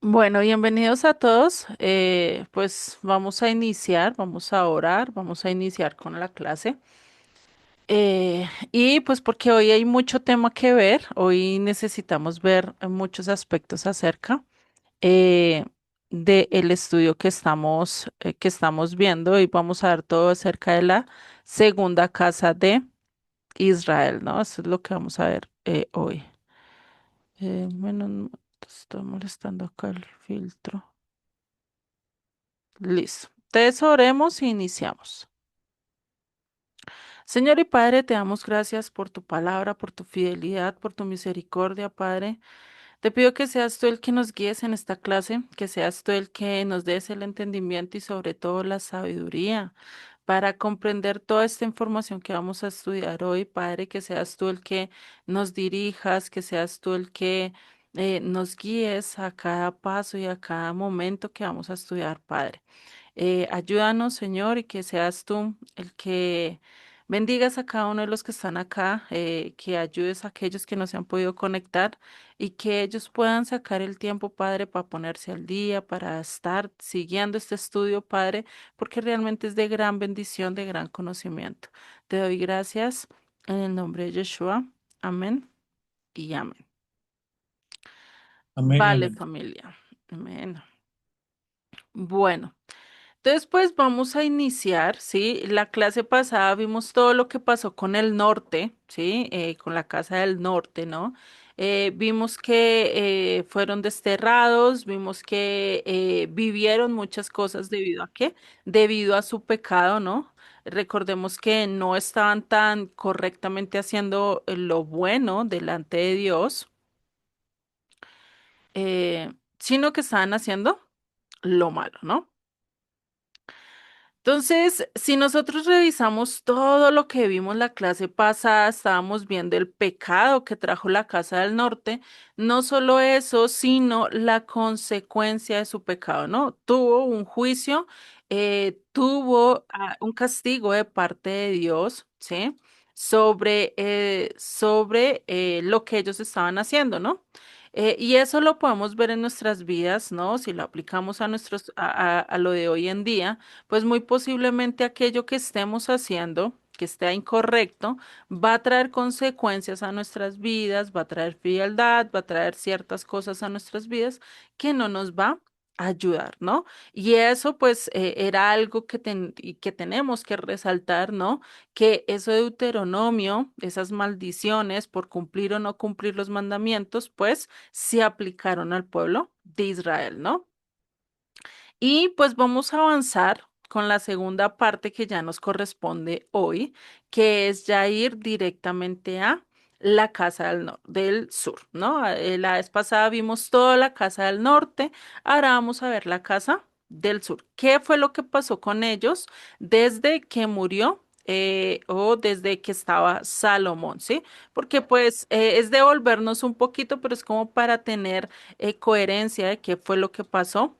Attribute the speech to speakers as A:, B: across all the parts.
A: Bueno, bienvenidos a todos. Pues vamos a iniciar, vamos a orar, vamos a iniciar con la clase. Y pues porque hoy hay mucho tema que ver, hoy necesitamos ver muchos aspectos acerca eh, del estudio que estamos viendo y vamos a ver todo acerca de la segunda casa de Israel, ¿no? Eso es lo que vamos a ver hoy. Bueno, está molestando acá el filtro. Listo. Entonces oremos y iniciamos. Señor y Padre, te damos gracias por tu palabra, por tu fidelidad, por tu misericordia, Padre. Te pido que seas tú el que nos guíes en esta clase, que seas tú el que nos des el entendimiento y sobre todo la sabiduría para comprender toda esta información que vamos a estudiar hoy, Padre, que seas tú el que nos dirijas, que seas tú el que nos guíes a cada paso y a cada momento que vamos a estudiar, Padre. Ayúdanos, Señor, y que seas tú el que bendigas a cada uno de los que están acá, que ayudes a aquellos que no se han podido conectar y que ellos puedan sacar el tiempo, Padre, para ponerse al día, para estar siguiendo este estudio, Padre, porque realmente es de gran bendición, de gran conocimiento. Te doy gracias en el nombre de Yeshua. Amén y amén.
B: Amén y
A: Vale,
B: amén.
A: familia. Amén. Bueno. Entonces, pues vamos a iniciar, ¿sí? La clase pasada vimos todo lo que pasó con el norte, ¿sí? Con la Casa del Norte, ¿no? Vimos que fueron desterrados, vimos que vivieron muchas cosas debido a qué? Debido a su pecado, ¿no? Recordemos que no estaban tan correctamente haciendo lo bueno delante de Dios, sino que estaban haciendo lo malo, ¿no? Entonces, si nosotros revisamos todo lo que vimos la clase pasada, estábamos viendo el pecado que trajo la Casa del Norte, no solo eso, sino la consecuencia de su pecado, ¿no? Tuvo un juicio, tuvo un castigo de parte de Dios, ¿sí? Sobre lo que ellos estaban haciendo, ¿no? Y eso lo podemos ver en nuestras vidas, ¿no? Si lo aplicamos a a lo de hoy en día pues muy posiblemente aquello que estemos haciendo, que esté incorrecto, va a traer consecuencias a nuestras vidas, va a traer frialdad, va a traer ciertas cosas a nuestras vidas que no nos va a ayudar, ¿no? Y eso pues era algo y que tenemos que resaltar, ¿no? Que eso de Deuteronomio, esas maldiciones por cumplir o no cumplir los mandamientos, pues se aplicaron al pueblo de Israel, ¿no? Y pues vamos a avanzar con la segunda parte que ya nos corresponde hoy, que es ya ir directamente a la Casa del Sur, ¿no? La vez pasada vimos toda la Casa del Norte, ahora vamos a ver la Casa del Sur. ¿Qué fue lo que pasó con ellos desde que murió? O desde que estaba Salomón, ¿sí? Porque pues es devolvernos un poquito, pero es como para tener coherencia de qué fue lo que pasó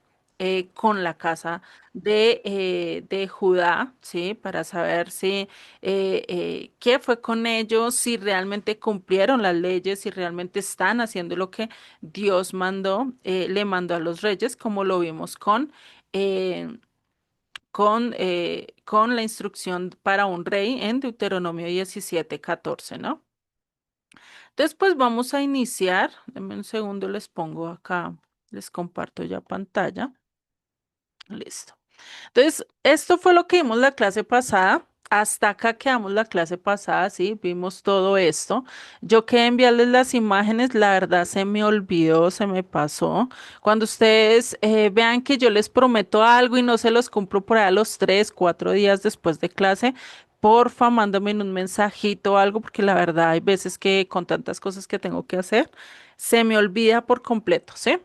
A: con la casa de Judá, ¿sí? Para saber si qué fue con ellos, si realmente cumplieron las leyes, si realmente están haciendo lo que Dios mandó, le mandó a los reyes, como lo vimos eh, con la instrucción para un rey en Deuteronomio 17:14, ¿no? Entonces, pues vamos a iniciar. Denme un segundo, les pongo acá, les comparto ya pantalla. Listo. Entonces, esto fue lo que vimos la clase pasada. Hasta acá quedamos la clase pasada, sí, vimos todo esto. Yo quedé enviarles las imágenes, la verdad se me olvidó, se me pasó. Cuando ustedes vean que yo les prometo algo y no se los cumplo por ahí a los 3, 4 días después de clase, porfa, mándame un mensajito o algo, porque la verdad hay veces que con tantas cosas que tengo que hacer, se me olvida por completo, ¿sí?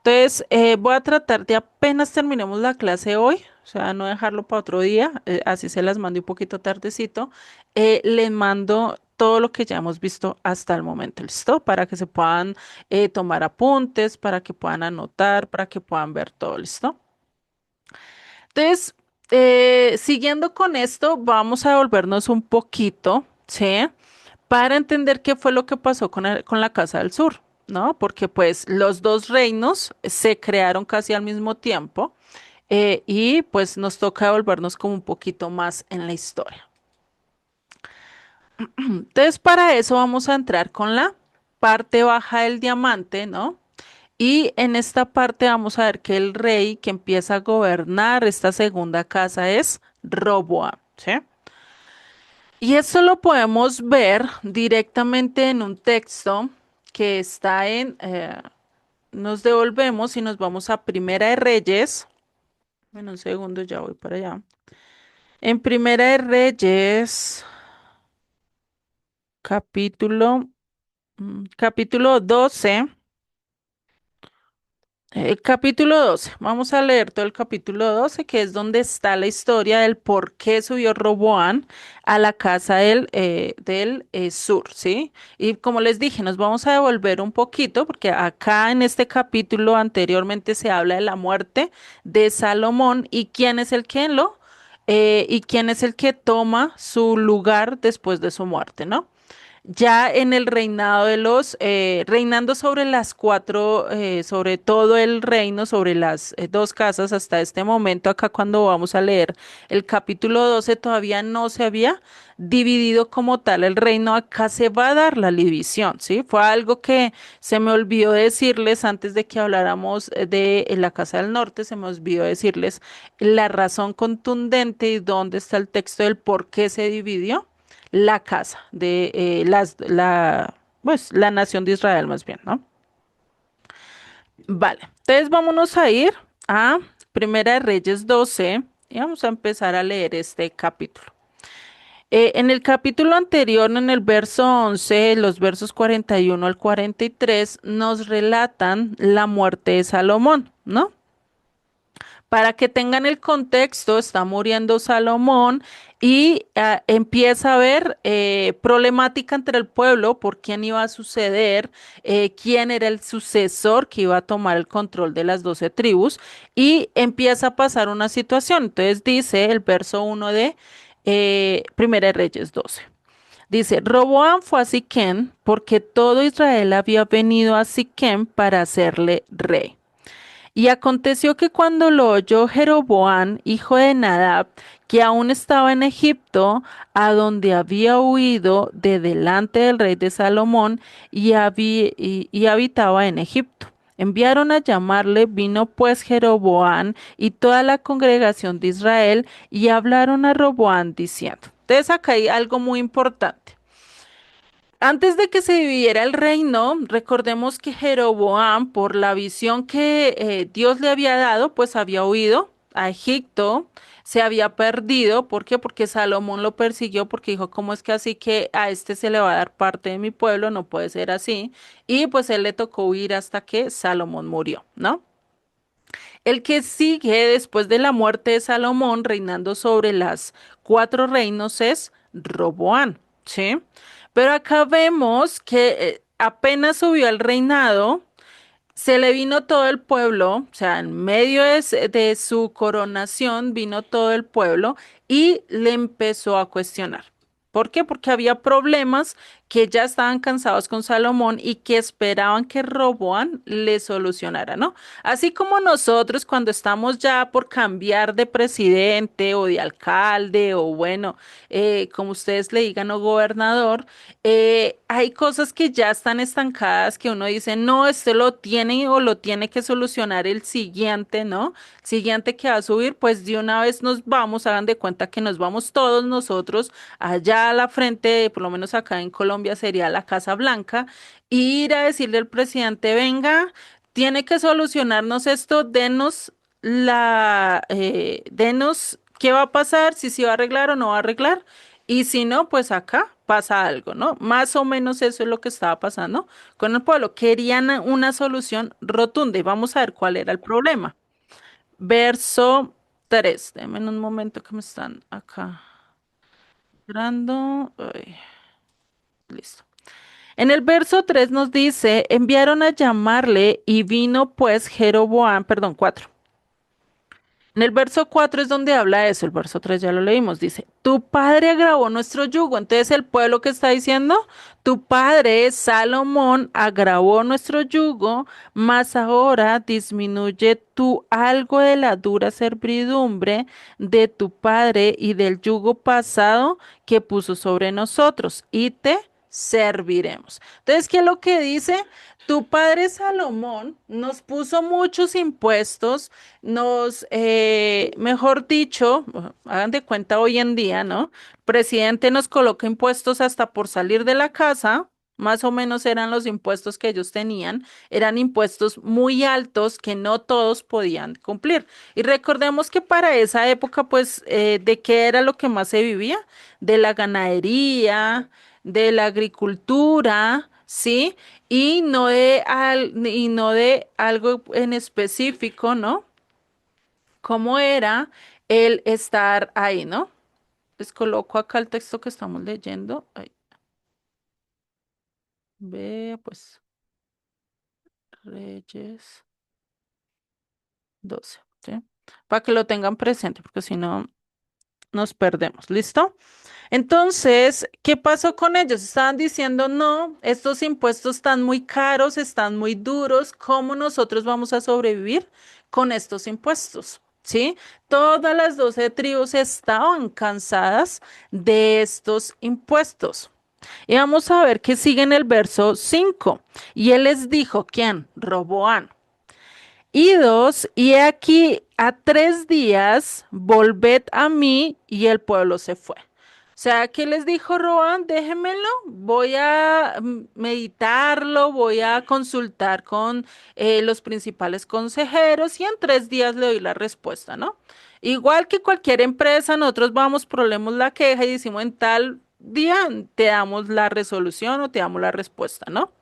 A: Entonces, voy a tratar de apenas terminemos la clase hoy, o sea, no dejarlo para otro día, así se las mando un poquito tardecito, les mando todo lo que ya hemos visto hasta el momento, ¿listo? Para que se puedan tomar apuntes, para que puedan anotar, para que puedan ver todo, ¿listo? Entonces, siguiendo con esto, vamos a devolvernos un poquito, ¿sí? Para entender qué fue lo que pasó con la Casa del Sur. ¿no? Porque pues los dos reinos se crearon casi al mismo tiempo y pues nos toca volvernos como un poquito más en la historia. Entonces, para eso vamos a entrar con la parte baja del diamante, ¿no? Y en esta parte vamos a ver que el rey que empieza a gobernar esta segunda casa es Roboam, ¿sí? Y esto lo podemos ver directamente en un texto que está nos devolvemos y nos vamos a Primera de Reyes. En un segundo ya voy para allá. En Primera de Reyes, capítulo, capítulo 12. El capítulo 12, vamos a leer todo el capítulo 12, que es donde está la historia del por qué subió Roboán a la casa del sur, ¿sí? Y como les dije, nos vamos a devolver un poquito, porque acá en este capítulo anteriormente se habla de la muerte de Salomón y quién es el que y quién es el que toma su lugar después de su muerte, ¿no? Ya en el reinado reinando sobre las cuatro, sobre todo el reino, sobre las dos casas hasta este momento, acá cuando vamos a leer el capítulo 12 todavía no se había dividido como tal el reino, acá se va a dar la división, ¿sí? Fue algo que se me olvidó decirles antes de que habláramos de la Casa del Norte, se me olvidó decirles la razón contundente y dónde está el texto del por qué se dividió la casa de pues, la nación de Israel más bien, ¿no? Vale, entonces vámonos a ir a Primera de Reyes 12 y vamos a empezar a leer este capítulo. En el capítulo anterior, en el verso 11, los versos 41 al 43, nos relatan la muerte de Salomón, ¿no? Para que tengan el contexto, está muriendo Salomón y empieza a haber problemática entre el pueblo por quién iba a suceder, quién era el sucesor que iba a tomar el control de las 12 tribus y empieza a pasar una situación. Entonces dice el verso 1 de Primera de Reyes 12. Dice, Roboam fue a Siquem porque todo Israel había venido a Siquem para hacerle rey. Y aconteció que cuando lo oyó Jeroboam, hijo de Nadab, que aún estaba en Egipto, a donde había huido de delante del rey de Salomón y habitaba en Egipto. Enviaron a llamarle, vino pues Jeroboam y toda la congregación de Israel y hablaron a Roboam diciendo. Entonces acá hay algo muy importante. Antes de que se dividiera el reino, recordemos que Jeroboam, por la visión que Dios le había dado, pues había huido a Egipto, se había perdido. ¿Por qué? Porque Salomón lo persiguió porque dijo, ¿cómo es que así que a este se le va a dar parte de mi pueblo? No puede ser así. Y pues él le tocó huir hasta que Salomón murió, ¿no? El que sigue después de la muerte de Salomón, reinando sobre las cuatro reinos, es Roboán, ¿sí? Pero acá vemos que apenas subió al reinado, se le vino todo el pueblo, o sea, en medio de su coronación vino todo el pueblo y le empezó a cuestionar. ¿Por qué? Porque había problemas que ya estaban cansados con Salomón y que esperaban que Roboán le solucionara, ¿no? Así como nosotros cuando estamos ya por cambiar de presidente o de alcalde o bueno, como ustedes le digan, o gobernador, hay cosas que ya están estancadas que uno dice, no, este lo tiene o lo tiene que solucionar el siguiente, ¿no? Siguiente que va a subir, pues de una vez nos vamos, hagan de cuenta que nos vamos todos nosotros allá a la frente, por lo menos acá en Colombia sería la Casa Blanca, e ir a decirle al presidente, venga, tiene que solucionarnos esto, denos qué va a pasar, si se va a arreglar o no va a arreglar. Y si no, pues acá pasa algo, ¿no? Más o menos eso es lo que estaba pasando con el pueblo. Querían una solución rotunda y vamos a ver cuál era el problema. Verso 3. Denme un momento que me están acá entrando. Ay, listo. En el verso 3 nos dice, enviaron a llamarle y vino pues Jeroboam, perdón, 4. En el verso 4 es donde habla eso, el verso 3 ya lo leímos, dice, tu padre agravó nuestro yugo. Entonces el pueblo que está diciendo, tu padre Salomón agravó nuestro yugo, mas ahora disminuye tú algo de la dura servidumbre de tu padre y del yugo pasado que puso sobre nosotros, y te serviremos. Entonces, ¿qué es lo que dice? Tu padre Salomón nos puso muchos impuestos, mejor dicho, hagan de cuenta hoy en día, ¿no? El presidente nos coloca impuestos hasta por salir de la casa, más o menos eran los impuestos que ellos tenían, eran impuestos muy altos que no todos podían cumplir. Y recordemos que para esa época, pues, ¿de qué era lo que más se vivía? De la ganadería, de la agricultura, ¿sí? Y no de algo en específico, ¿no? ¿Cómo era el estar ahí, ¿no? Les coloco acá el texto que estamos leyendo. Ay, ve, pues, Reyes 12, ¿sí? Para que lo tengan presente, porque si no, nos perdemos. ¿Listo? Entonces, ¿qué pasó con ellos? Estaban diciendo, no, estos impuestos están muy caros, están muy duros, ¿cómo nosotros vamos a sobrevivir con estos impuestos? ¿Sí? Todas las 12 tribus estaban cansadas de estos impuestos. Y vamos a ver qué sigue en el verso 5. Y él les dijo, ¿quién? Roboán. Idos, y he aquí a 3 días, volved a mí, y el pueblo se fue. O sea, ¿qué les dijo Roán? Déjenmelo, voy a meditarlo, voy a consultar con los principales consejeros y en 3 días le doy la respuesta, ¿no? Igual que cualquier empresa, nosotros vamos, problemas la queja y decimos en tal día te damos la resolución o te damos la respuesta, ¿no?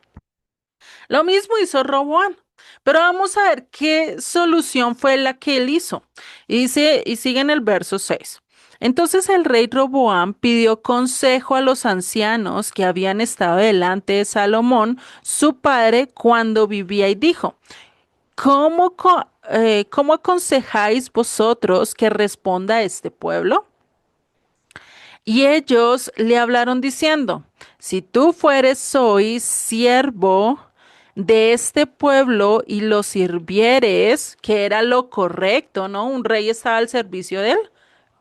A: Lo mismo hizo Roboán. Pero vamos a ver qué solución fue la que él hizo. Y dice, y sigue en el verso 6. Entonces el rey Roboam pidió consejo a los ancianos que habían estado delante de Salomón, su padre, cuando vivía y dijo, ¿cómo aconsejáis vosotros que responda a este pueblo? Y ellos le hablaron diciendo, si tú fueres hoy siervo de este pueblo y lo sirvieres, que era lo correcto, ¿no? Un rey estaba al servicio del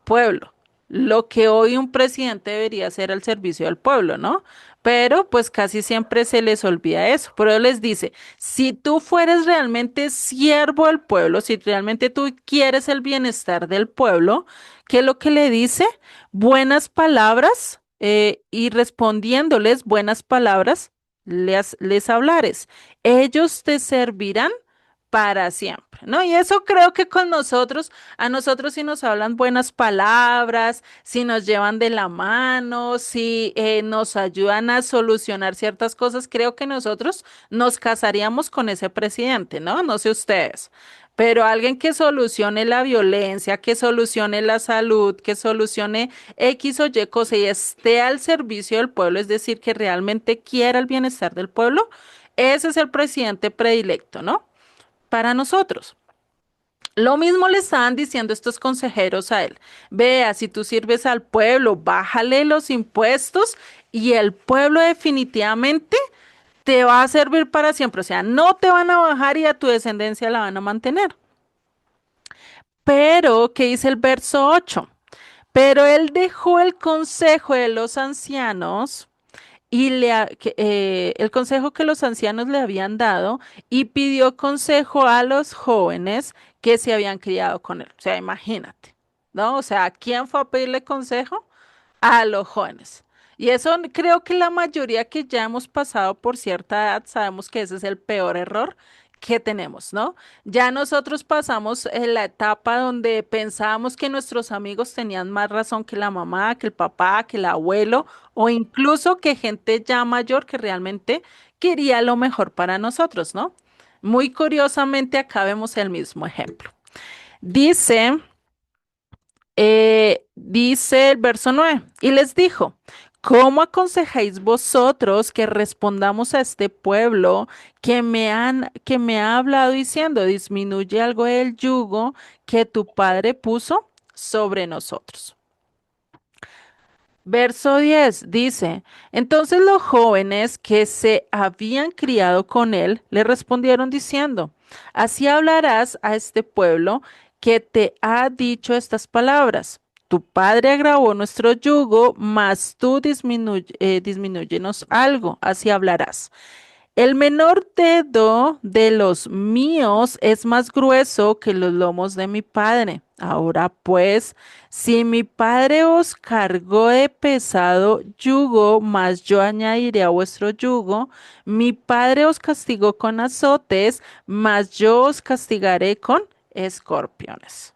A: pueblo, lo que hoy un presidente debería hacer al servicio del pueblo, ¿no? Pero pues casi siempre se les olvida eso. Pero él les dice, si tú fueres realmente siervo del pueblo, si realmente tú quieres el bienestar del pueblo, ¿qué es lo que le dice? Buenas palabras y respondiéndoles buenas palabras, les hablares. Ellos te servirán para siempre, ¿no? Y eso creo que con nosotros, a nosotros si nos hablan buenas palabras, si nos llevan de la mano, si nos ayudan a solucionar ciertas cosas, creo que nosotros nos casaríamos con ese presidente, ¿no? No sé ustedes. Pero alguien que solucione la violencia, que solucione la salud, que solucione X o Y cosa y esté al servicio del pueblo, es decir, que realmente quiera el bienestar del pueblo, ese es el presidente predilecto, ¿no? Para nosotros. Lo mismo le estaban diciendo estos consejeros a él. Vea, si tú sirves al pueblo, bájale los impuestos y el pueblo definitivamente te va a servir para siempre. O sea, no te van a bajar y a tu descendencia la van a mantener. Pero, ¿qué dice el verso 8? Pero él dejó el consejo de los ancianos y el consejo que los ancianos le habían dado y pidió consejo a los jóvenes que se habían criado con él. O sea, imagínate, ¿no? O sea, ¿quién fue a pedirle consejo? A los jóvenes. Y eso creo que la mayoría que ya hemos pasado por cierta edad sabemos que ese es el peor error que tenemos, ¿no? Ya nosotros pasamos en la etapa donde pensábamos que nuestros amigos tenían más razón que la mamá, que el papá, que el abuelo o incluso que gente ya mayor que realmente quería lo mejor para nosotros, ¿no? Muy curiosamente acá vemos el mismo ejemplo. Dice el verso 9, y les dijo, ¿Cómo aconsejáis vosotros que respondamos a este pueblo que me ha hablado diciendo, disminuye algo el yugo que tu padre puso sobre nosotros? Verso 10 dice, entonces los jóvenes que se habían criado con él le respondieron diciendo, así hablarás a este pueblo que te ha dicho estas palabras. Tu padre agravó nuestro yugo, mas tú disminúyenos algo, así hablarás. El menor dedo de los míos es más grueso que los lomos de mi padre. Ahora pues, si mi padre os cargó de pesado yugo, mas yo añadiré a vuestro yugo, mi padre os castigó con azotes, mas yo os castigaré con escorpiones.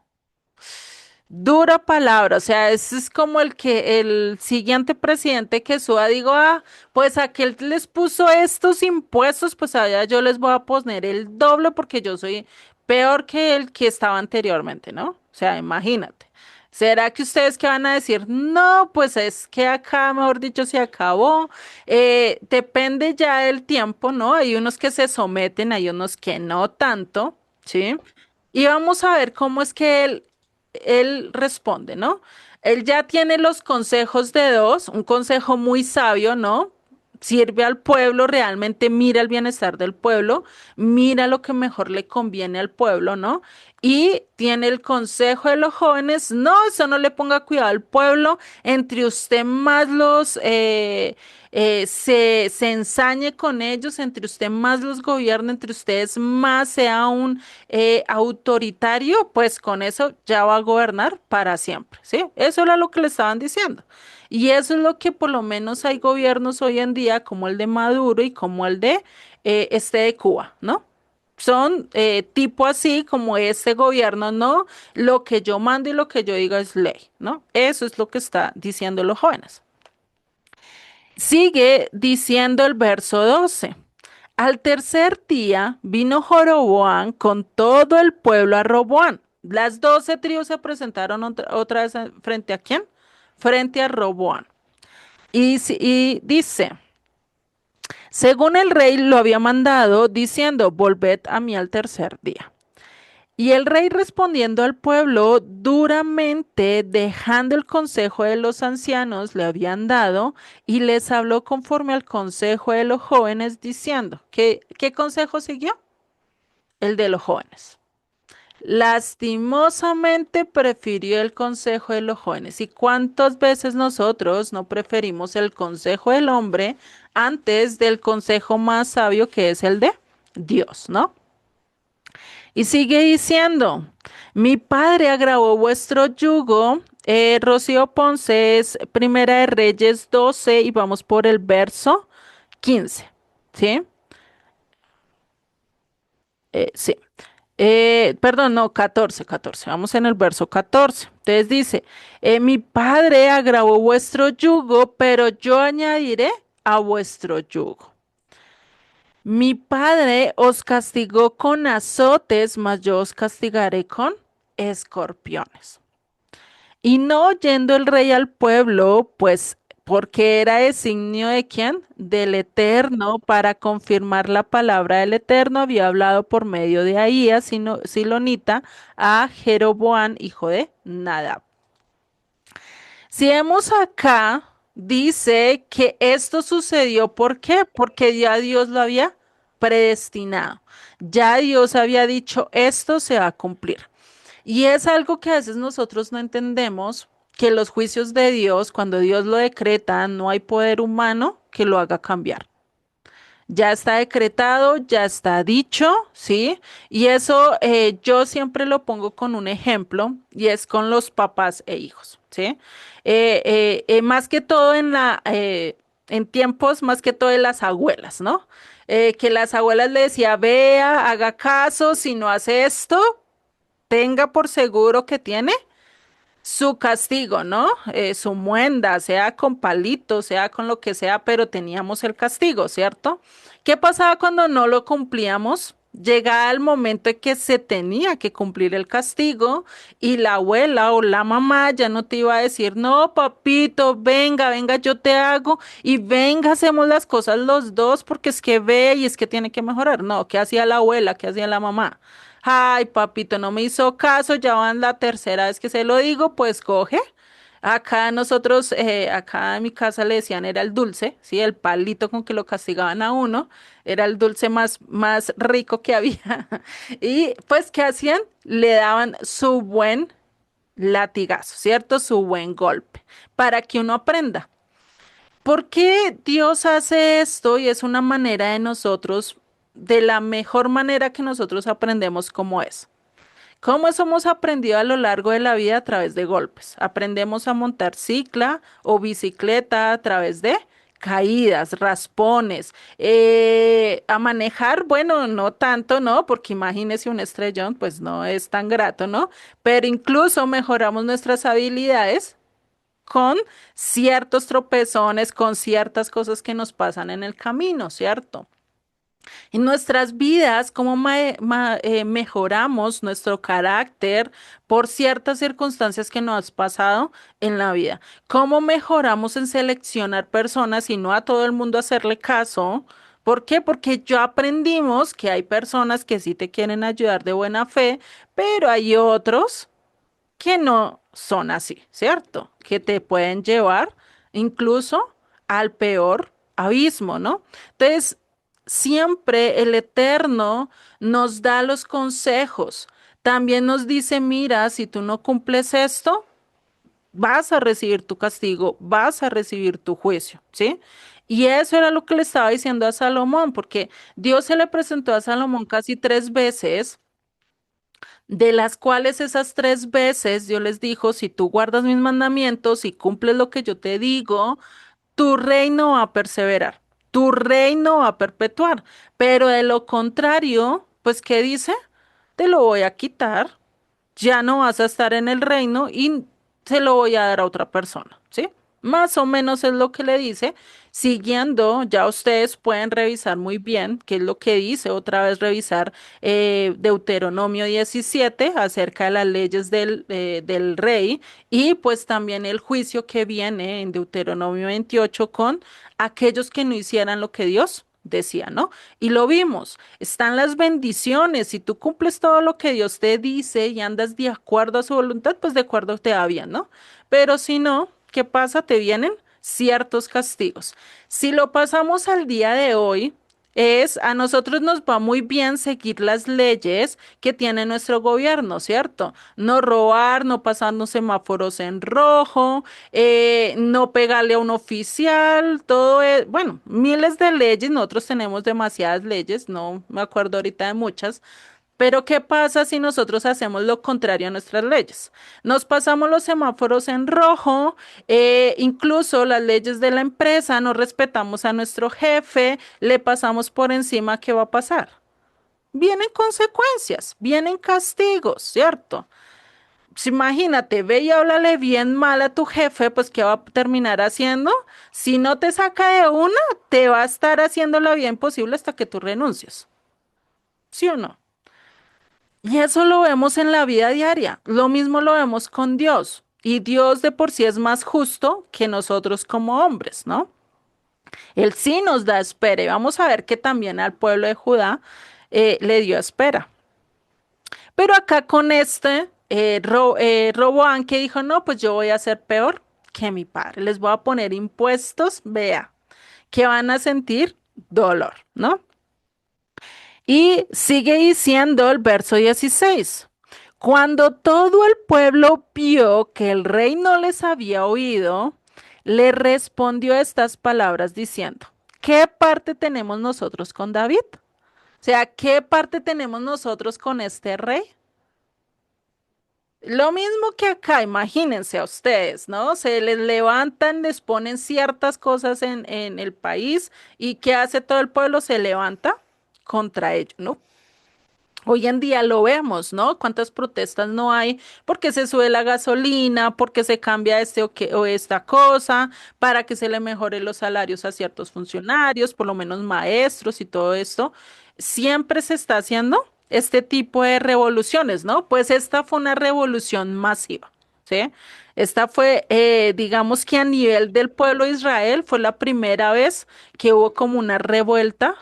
A: Dura palabra, o sea, ese es como el que el siguiente presidente que suba, digo, ah, pues aquel les puso estos impuestos, pues allá yo les voy a poner el doble porque yo soy peor que el que estaba anteriormente, ¿no? O sea, imagínate. ¿Será que ustedes que van a decir? No, pues es que acá, mejor dicho, se acabó. Depende ya del tiempo, ¿no? Hay unos que se someten, hay unos que no tanto, ¿sí? Y vamos a ver cómo es que él responde, ¿no? Él ya tiene los consejos de dos, un consejo muy sabio, ¿no? Sirve al pueblo, realmente mira el bienestar del pueblo, mira lo que mejor le conviene al pueblo, ¿no? Y tiene el consejo de los jóvenes, no, eso no le ponga cuidado al pueblo, entre usted más se ensañe con ellos, entre usted más los gobierne, entre ustedes más sea un autoritario, pues con eso ya va a gobernar para siempre, ¿sí? Eso era lo que le estaban diciendo. Y eso es lo que por lo menos hay gobiernos hoy en día, como el de Maduro y como el de este de Cuba, ¿no? Son tipo así como este gobierno, ¿no? Lo que yo mando y lo que yo diga es ley, ¿no? Eso es lo que está diciendo los jóvenes. Sigue diciendo el verso 12. Al tercer día vino Joroboam con todo el pueblo a Roboam. Las 12 tribus se presentaron otra vez frente a quién? Frente a Roboam. Y dice, según el rey lo había mandado, diciendo, volved a mí al tercer día. Y el rey respondiendo al pueblo duramente, dejando el consejo de los ancianos, le habían dado, y les habló conforme al consejo de los jóvenes, diciendo, ¿qué consejo siguió? El de los jóvenes. Lastimosamente prefirió el consejo de los jóvenes. ¿Y cuántas veces nosotros no preferimos el consejo del hombre antes del consejo más sabio que es el de Dios, ¿no? Y sigue diciendo, mi padre agravó vuestro yugo. Rocío Ponce es Primera de Reyes 12 y vamos por el verso 15, ¿sí? Sí. Perdón, no, 14, 14. Vamos en el verso 14. Entonces dice, mi padre agravó vuestro yugo, pero yo añadiré a vuestro yugo. Mi padre os castigó con azotes, mas yo os castigaré con escorpiones. Y no oyendo el rey al pueblo, pues porque era designio de quién? Del Eterno, para confirmar la palabra del Eterno, había hablado por medio de Ahías, Silonita, a Jeroboam, hijo de Nadab. Si vemos acá, dice que esto sucedió, ¿por qué? Porque ya Dios lo había predestinado. Ya Dios había dicho, esto se va a cumplir. Y es algo que a veces nosotros no entendemos, que los juicios de Dios, cuando Dios lo decreta, no hay poder humano que lo haga cambiar. Ya está decretado, ya está dicho, ¿sí? Y eso yo siempre lo pongo con un ejemplo y es con los papás e hijos, ¿sí? Más que todo en tiempos, más que todo de las abuelas, ¿no? Que las abuelas le decía, vea, haga caso, si no hace esto, tenga por seguro que tiene su castigo, ¿no? Su muenda, sea con palitos, sea con lo que sea, pero teníamos el castigo, ¿cierto? ¿Qué pasaba cuando no lo cumplíamos? llegaba el momento en que se tenía que cumplir el castigo y la abuela o la mamá ya no te iba a decir, no, papito, venga, venga, yo te hago y venga, hacemos las cosas los dos porque es que ve y es que tiene que mejorar. No, ¿qué hacía la abuela? ¿Qué hacía la mamá? Ay, papito, no me hizo caso, ya van la tercera vez que se lo digo, pues coge. Acá nosotros, acá en mi casa le decían era el dulce, ¿sí? El palito con que lo castigaban a uno, era el dulce más rico que había. Y pues, ¿qué hacían? Le daban su buen latigazo, ¿cierto? Su buen golpe, para que uno aprenda. ¿Por qué Dios hace esto? Y es una manera de nosotros, de la mejor manera que nosotros aprendemos cómo es. ¿Cómo eso hemos aprendido a lo largo de la vida a través de golpes? Aprendemos a montar cicla o bicicleta a través de caídas, raspones, a manejar, bueno, no tanto, ¿no? Porque imagínese un estrellón, pues no es tan grato, ¿no? Pero incluso mejoramos nuestras habilidades con ciertos tropezones, con ciertas cosas que nos pasan en el camino, ¿cierto? En nuestras vidas, cómo mejoramos nuestro carácter por ciertas circunstancias que nos has pasado en la vida. Cómo mejoramos en seleccionar personas y no a todo el mundo hacerle caso. ¿Por qué? Porque ya aprendimos que hay personas que sí te quieren ayudar de buena fe, pero hay otros que no son así, ¿cierto? Que te pueden llevar incluso al peor abismo, ¿no? Entonces, siempre el Eterno nos da los consejos. También nos dice, mira, si tú no cumples esto, vas a recibir tu castigo, vas a recibir tu juicio, ¿sí? Y eso era lo que le estaba diciendo a Salomón, porque Dios se le presentó a Salomón casi 3 veces, de las cuales esas 3 veces Dios les dijo, si tú guardas mis mandamientos y cumples lo que yo te digo, tu reino va a perseverar, tu reino va a perpetuar. Pero de lo contrario, pues, ¿qué dice? Te lo voy a quitar, ya no vas a estar en el reino y se lo voy a dar a otra persona, ¿sí? Más o menos es lo que le dice. Siguiendo, ya ustedes pueden revisar muy bien qué es lo que dice, otra vez revisar Deuteronomio 17 acerca de las leyes del rey y pues también el juicio que viene en Deuteronomio 28 con aquellos que no hicieran lo que Dios decía, ¿no? Y lo vimos, están las bendiciones. Si tú cumples todo lo que Dios te dice y andas de acuerdo a su voluntad, pues de acuerdo te va bien, ¿no? Pero si no, ¿qué pasa? Te vienen ciertos castigos. Si lo pasamos al día de hoy, a nosotros nos va muy bien seguir las leyes que tiene nuestro gobierno, ¿cierto? No robar, no pasarnos semáforos en rojo, no pegarle a un oficial, todo es, bueno, miles de leyes, nosotros tenemos demasiadas leyes, no me acuerdo ahorita de muchas, pero ¿qué pasa si nosotros hacemos lo contrario a nuestras leyes? Nos pasamos los semáforos en rojo, incluso las leyes de la empresa, no respetamos a nuestro jefe, le pasamos por encima, ¿qué va a pasar? Vienen consecuencias, vienen castigos, ¿cierto? Pues imagínate, ve y háblale bien mal a tu jefe, pues ¿qué va a terminar haciendo? Si no te saca de una, te va a estar haciendo la vida imposible hasta que tú renuncies. ¿Sí o no? Y eso lo vemos en la vida diaria. Lo mismo lo vemos con Dios. Y Dios de por sí es más justo que nosotros como hombres, ¿no? Él sí nos da espera. Y vamos a ver que también al pueblo de Judá le dio espera. Pero acá con Roboam que dijo, no, pues yo voy a ser peor que mi padre. Les voy a poner impuestos, vea, que van a sentir dolor, ¿no? Y sigue diciendo el verso 16. Cuando todo el pueblo vio que el rey no les había oído, le respondió estas palabras diciendo, ¿qué parte tenemos nosotros con David? O sea, ¿qué parte tenemos nosotros con este rey? Lo mismo que acá, imagínense a ustedes, ¿no? Se les levantan, les ponen ciertas cosas en el país y ¿qué hace todo el pueblo? Se levanta contra ellos, ¿no? Hoy en día lo vemos, ¿no? ¿Cuántas protestas no hay? Porque se sube la gasolina, porque se cambia este o esta cosa, para que se le mejore los salarios a ciertos funcionarios, por lo menos maestros y todo esto. Siempre se está haciendo este tipo de revoluciones, ¿no? Pues esta fue una revolución masiva, ¿sí? Esta fue, digamos que a nivel del pueblo de Israel, fue la primera vez que hubo como una revuelta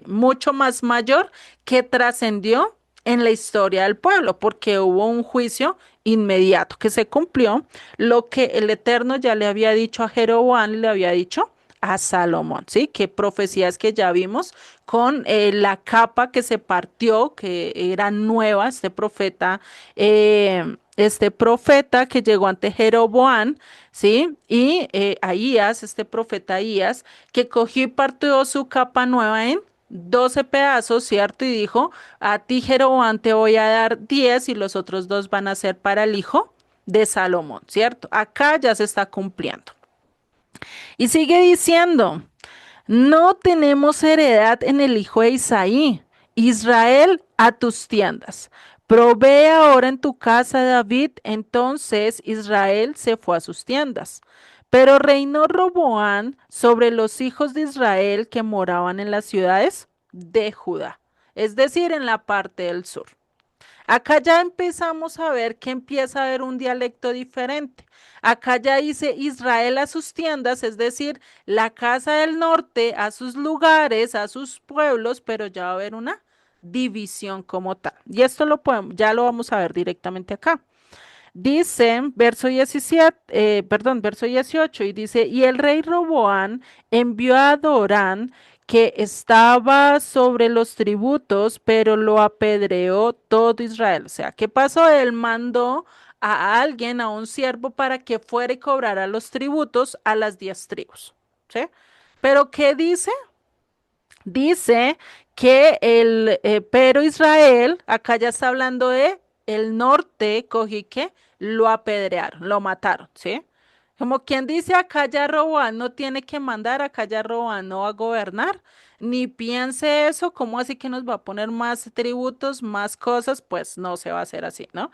A: mucho más mayor que trascendió en la historia del pueblo, porque hubo un juicio inmediato que se cumplió lo que el Eterno ya le había dicho a Jeroboam y le había dicho a Salomón, ¿sí? Que profecías que ya vimos con la capa que se partió, que era nueva, este profeta que llegó ante Jeroboam, ¿sí? Y Ahías, este profeta Ahías, que cogió y partió su capa nueva en 12 pedazos, ¿cierto? Y dijo, a ti Jeroboam te voy a dar 10 y los otros dos van a ser para el hijo de Salomón, ¿cierto? Acá ya se está cumpliendo. Y sigue diciendo, no tenemos heredad en el hijo de Isaí. Israel, a tus tiendas. Provee ahora en tu casa, David. Entonces Israel se fue a sus tiendas. Pero reinó Roboán sobre los hijos de Israel que moraban en las ciudades de Judá, es decir, en la parte del sur. Acá ya empezamos a ver que empieza a haber un dialecto diferente. Acá ya dice Israel a sus tiendas, es decir, la casa del norte a sus lugares, a sus pueblos, pero ya va a haber una división como tal. Y esto lo podemos, ya lo vamos a ver directamente acá. Dice, verso 17, verso 18, y dice, y el rey Roboán envió a Adorán, que estaba sobre los tributos, pero lo apedreó todo Israel. O sea, ¿qué pasó? Él mandó a alguien, a un siervo, para que fuera y cobrara los tributos a las 10 tribus. ¿Sí? Pero ¿qué dice? Dice que pero Israel, acá ya está hablando de el norte, cogí que lo apedrearon, lo mataron, ¿sí? Como quien dice, acá ya Roboam no tiene que mandar, acá ya Roboam no va a gobernar, ni piense eso, ¿cómo así que nos va a poner más tributos, más cosas? Pues no se va a hacer así, ¿no?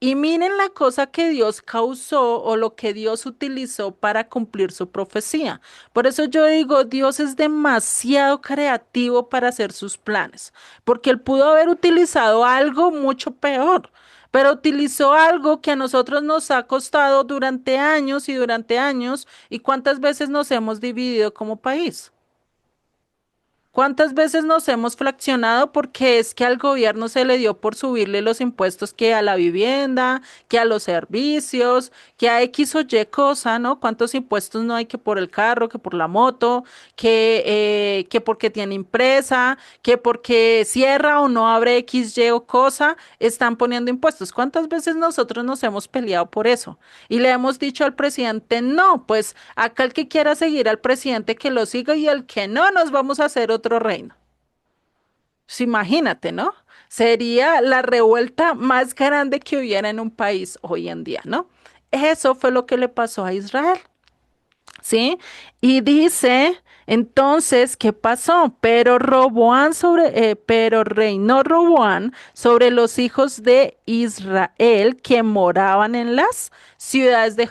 A: Y miren la cosa que Dios causó o lo que Dios utilizó para cumplir su profecía. Por eso yo digo, Dios es demasiado creativo para hacer sus planes, porque Él pudo haber utilizado algo mucho peor, pero utilizó algo que a nosotros nos ha costado durante años y durante años. ¿Y cuántas veces nos hemos dividido como país? ¿Cuántas veces nos hemos fraccionado porque es que al gobierno se le dio por subirle los impuestos que a la vivienda, que a los servicios, que a X o Y cosa, ¿no? ¿Cuántos impuestos no hay que por el carro, que por la moto, que porque tiene empresa, que porque cierra o no abre X, Y o cosa, están poniendo impuestos? ¿Cuántas veces nosotros nos hemos peleado por eso? Y le hemos dicho al presidente, no, pues acá el que quiera seguir al presidente que lo siga y el que no, nos vamos a hacer otro reino. Pues imagínate, ¿no? Sería la revuelta más grande que hubiera en un país hoy en día, ¿no? Eso fue lo que le pasó a Israel. ¿Sí? Y dice, entonces, ¿qué pasó? Pero reinó Roboán sobre los hijos de Israel que moraban en las ciudades de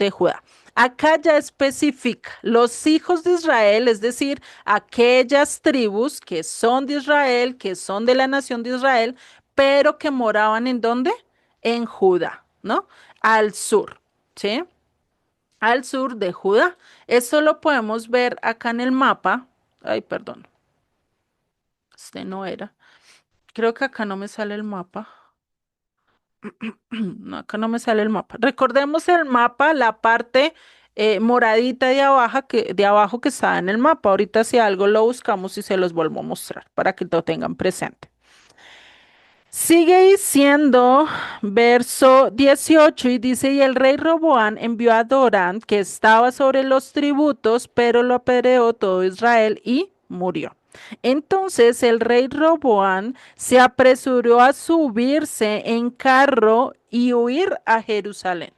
A: Judá. Acá ya especifica los hijos de Israel, es decir, aquellas tribus que son de Israel, que son de la nación de Israel, pero que moraban ¿en dónde? En Judá, ¿no? Al sur, ¿sí? Al sur de Judá. Esto lo podemos ver acá en el mapa. Ay, perdón, este no era. Creo que acá no me sale el mapa. No, acá no me sale el mapa. Recordemos el mapa, la parte moradita de abajo que está en el mapa. Ahorita si algo lo buscamos y se los vuelvo a mostrar para que lo tengan presente. Sigue diciendo, verso 18, y dice, y el rey Roboán envió a Dorán, que estaba sobre los tributos, pero lo apedreó todo Israel y murió. Entonces el rey Roboán se apresuró a subirse en carro y huir a Jerusalén.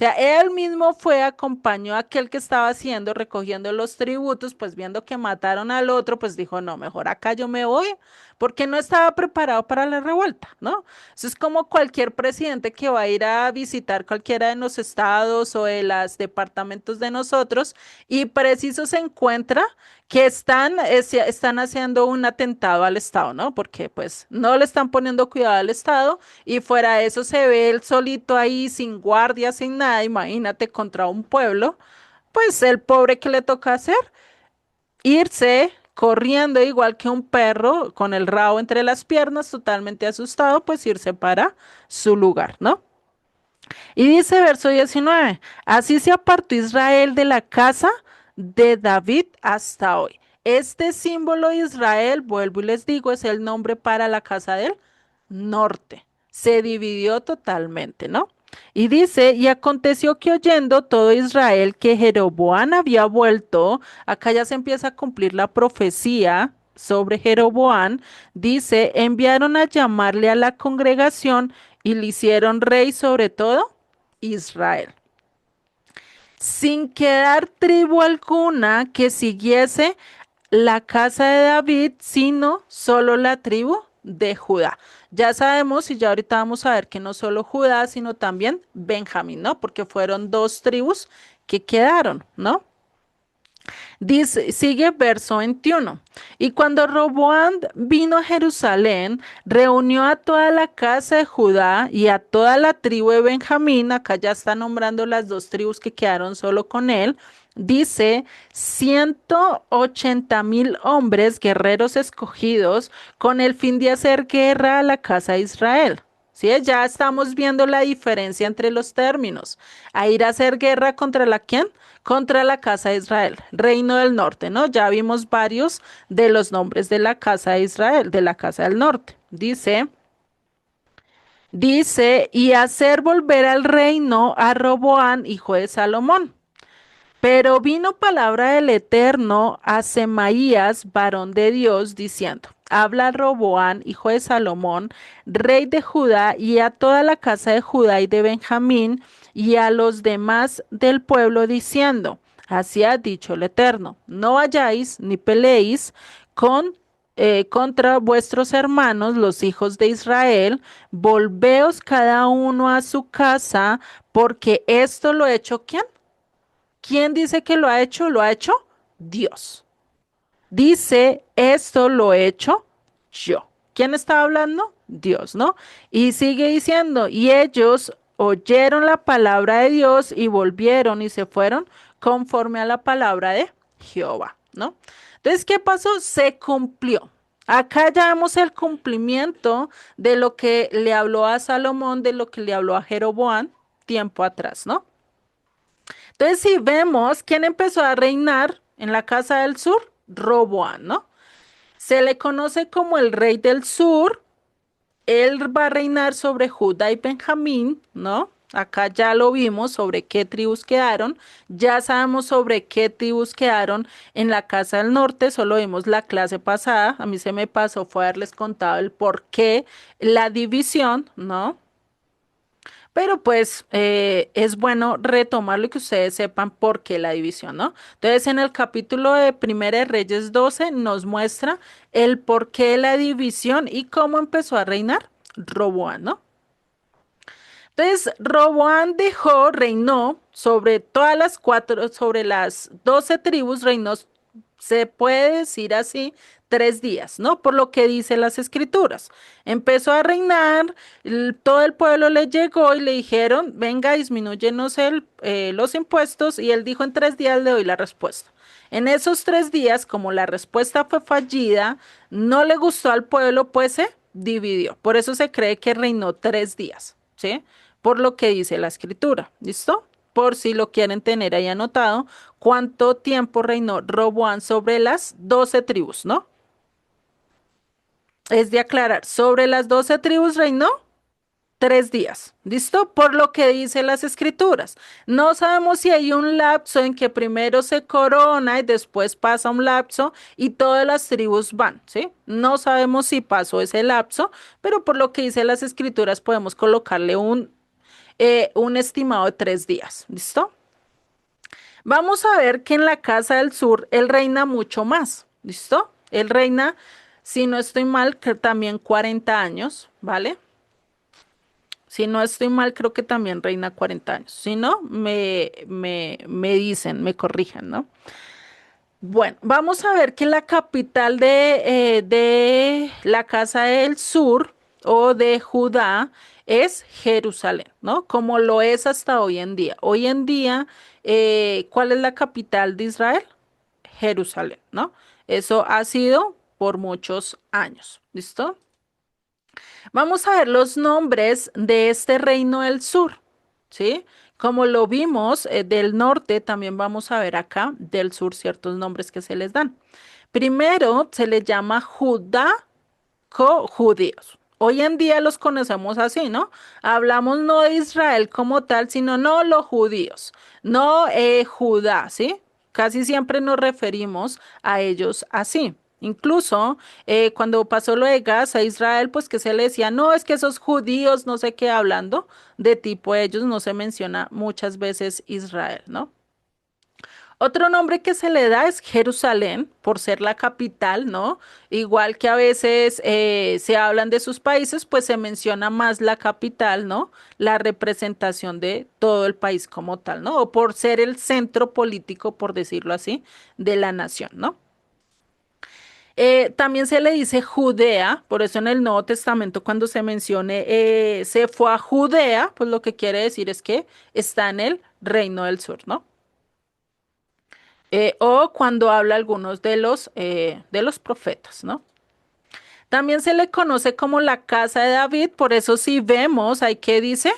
A: sea, él mismo fue, acompañó a aquel que estaba haciendo, recogiendo los tributos, pues viendo que mataron al otro, pues dijo, no, mejor acá yo me voy, porque no estaba preparado para la revuelta, ¿no? Eso es como cualquier presidente que va a ir a visitar cualquiera de los estados o de los departamentos de nosotros y preciso se encuentra que están haciendo un atentado al Estado, ¿no? Porque pues no le están poniendo cuidado al Estado y fuera de eso se ve él solito ahí sin guardia, sin nada, imagínate contra un pueblo, pues el pobre que le toca hacer, irse corriendo igual que un perro con el rabo entre las piernas, totalmente asustado, pues irse para su lugar, ¿no? Y dice verso 19, así se apartó Israel de la casa de David hasta hoy. Este símbolo de Israel, vuelvo y les digo, es el nombre para la casa del norte. Se dividió totalmente, ¿no? Y dice, y aconteció que oyendo todo Israel que Jeroboam había vuelto, acá ya se empieza a cumplir la profecía sobre Jeroboam, dice, enviaron a llamarle a la congregación y le hicieron rey sobre todo Israel, sin quedar tribu alguna que siguiese la casa de David, sino solo la tribu de Judá. Ya sabemos y ya ahorita vamos a ver que no solo Judá, sino también Benjamín, ¿no? Porque fueron dos tribus que quedaron, ¿no? Dice, sigue verso 21. Y cuando Roboam vino a Jerusalén, reunió a toda la casa de Judá y a toda la tribu de Benjamín. Acá ya está nombrando las dos tribus que quedaron solo con él. Dice 180,000 hombres guerreros escogidos con el fin de hacer guerra a la casa de Israel. ¿Sí? Ya estamos viendo la diferencia entre los términos. A ir a hacer guerra contra la quién? Contra la casa de Israel, reino del norte, ¿no? Ya vimos varios de los nombres de la casa de Israel, de la casa del norte. Dice, y hacer volver al reino a Roboán, hijo de Salomón. Pero vino palabra del Eterno a Semaías, varón de Dios, diciendo, habla a Roboán, hijo de Salomón, rey de Judá, y a toda la casa de Judá y de Benjamín, y a los demás del pueblo, diciendo, así ha dicho el Eterno, no vayáis ni peleéis con contra vuestros hermanos, los hijos de Israel, volveos cada uno a su casa, porque esto lo he hecho ¿quién? ¿Quién dice que lo ha hecho? Lo ha hecho Dios. Dice, esto lo he hecho yo. ¿Quién estaba hablando? Dios, ¿no? Y sigue diciendo, y ellos oyeron la palabra de Dios y volvieron y se fueron conforme a la palabra de Jehová, ¿no? Entonces, ¿qué pasó? Se cumplió. Acá ya vemos el cumplimiento de lo que le habló a Salomón, de lo que le habló a Jeroboam tiempo atrás, ¿no? Entonces, si vemos quién empezó a reinar en la casa del sur, Roboam, ¿no? Se le conoce como el rey del sur. Él va a reinar sobre Judá y Benjamín, ¿no? Acá ya lo vimos sobre qué tribus quedaron. Ya sabemos sobre qué tribus quedaron en la casa del norte. Solo vimos la clase pasada. A mí se me pasó fue haberles contado el por qué la división, ¿no? Pero pues es bueno retomarlo y que ustedes sepan por qué la división, ¿no? Entonces en el capítulo de Primera de Reyes 12 nos muestra el por qué la división y cómo empezó a reinar Roboam, ¿no? Entonces Roboam reinó sobre todas las cuatro, sobre las 12 tribus, reinó, se puede decir así, 3 días, ¿no? Por lo que dice las escrituras. Empezó a reinar, todo el pueblo le llegó y le dijeron, venga, disminúyenos los impuestos, y él dijo, en 3 días le doy la respuesta. En esos 3 días, como la respuesta fue fallida, no le gustó al pueblo, pues se dividió. Por eso se cree que reinó 3 días, ¿sí? Por lo que dice la escritura, ¿listo? Por si lo quieren tener ahí anotado, cuánto tiempo reinó Roboam sobre las 12 tribus, ¿no? Es de aclarar, sobre las 12 tribus reinó 3 días, ¿listo? Por lo que dice las escrituras. No sabemos si hay un lapso en que primero se corona y después pasa un lapso y todas las tribus van, ¿sí? No sabemos si pasó ese lapso, pero por lo que dice las escrituras podemos colocarle un estimado de 3 días. ¿Listo? Vamos a ver que en la Casa del Sur él reina mucho más. ¿Listo? Él reina, si no estoy mal, que también 40 años, ¿vale? Si no estoy mal, creo que también reina 40 años. Si no, me dicen, me corrijan, ¿no? Bueno, vamos a ver que la capital de la Casa del Sur o de Judá es Jerusalén, ¿no? Como lo es hasta hoy en día. Hoy en día, ¿cuál es la capital de Israel? Jerusalén, ¿no? Eso ha sido por muchos años, ¿listo? Vamos a ver los nombres de este reino del sur, ¿sí? Como lo vimos del norte, también vamos a ver acá del sur ciertos nombres que se les dan. Primero se les llama judíos. Hoy en día los conocemos así, ¿no? Hablamos no de Israel como tal, sino no los judíos, no Judá, ¿sí? Casi siempre nos referimos a ellos así. Incluso cuando pasó lo de Gaza, Israel, pues que se le decía, no, es que esos judíos, no sé qué, hablando de tipo ellos, no se menciona muchas veces Israel, ¿no? Otro nombre que se le da es Jerusalén, por ser la capital, ¿no? Igual que a veces se hablan de sus países, pues se menciona más la capital, ¿no? La representación de todo el país como tal, ¿no? O por ser el centro político, por decirlo así, de la nación, ¿no? También se le dice Judea, por eso en el Nuevo Testamento cuando se mencione se fue a Judea, pues lo que quiere decir es que está en el reino del sur, ¿no? O cuando habla algunos de los profetas, ¿no? También se le conoce como la casa de David, por eso si vemos, ahí que dice,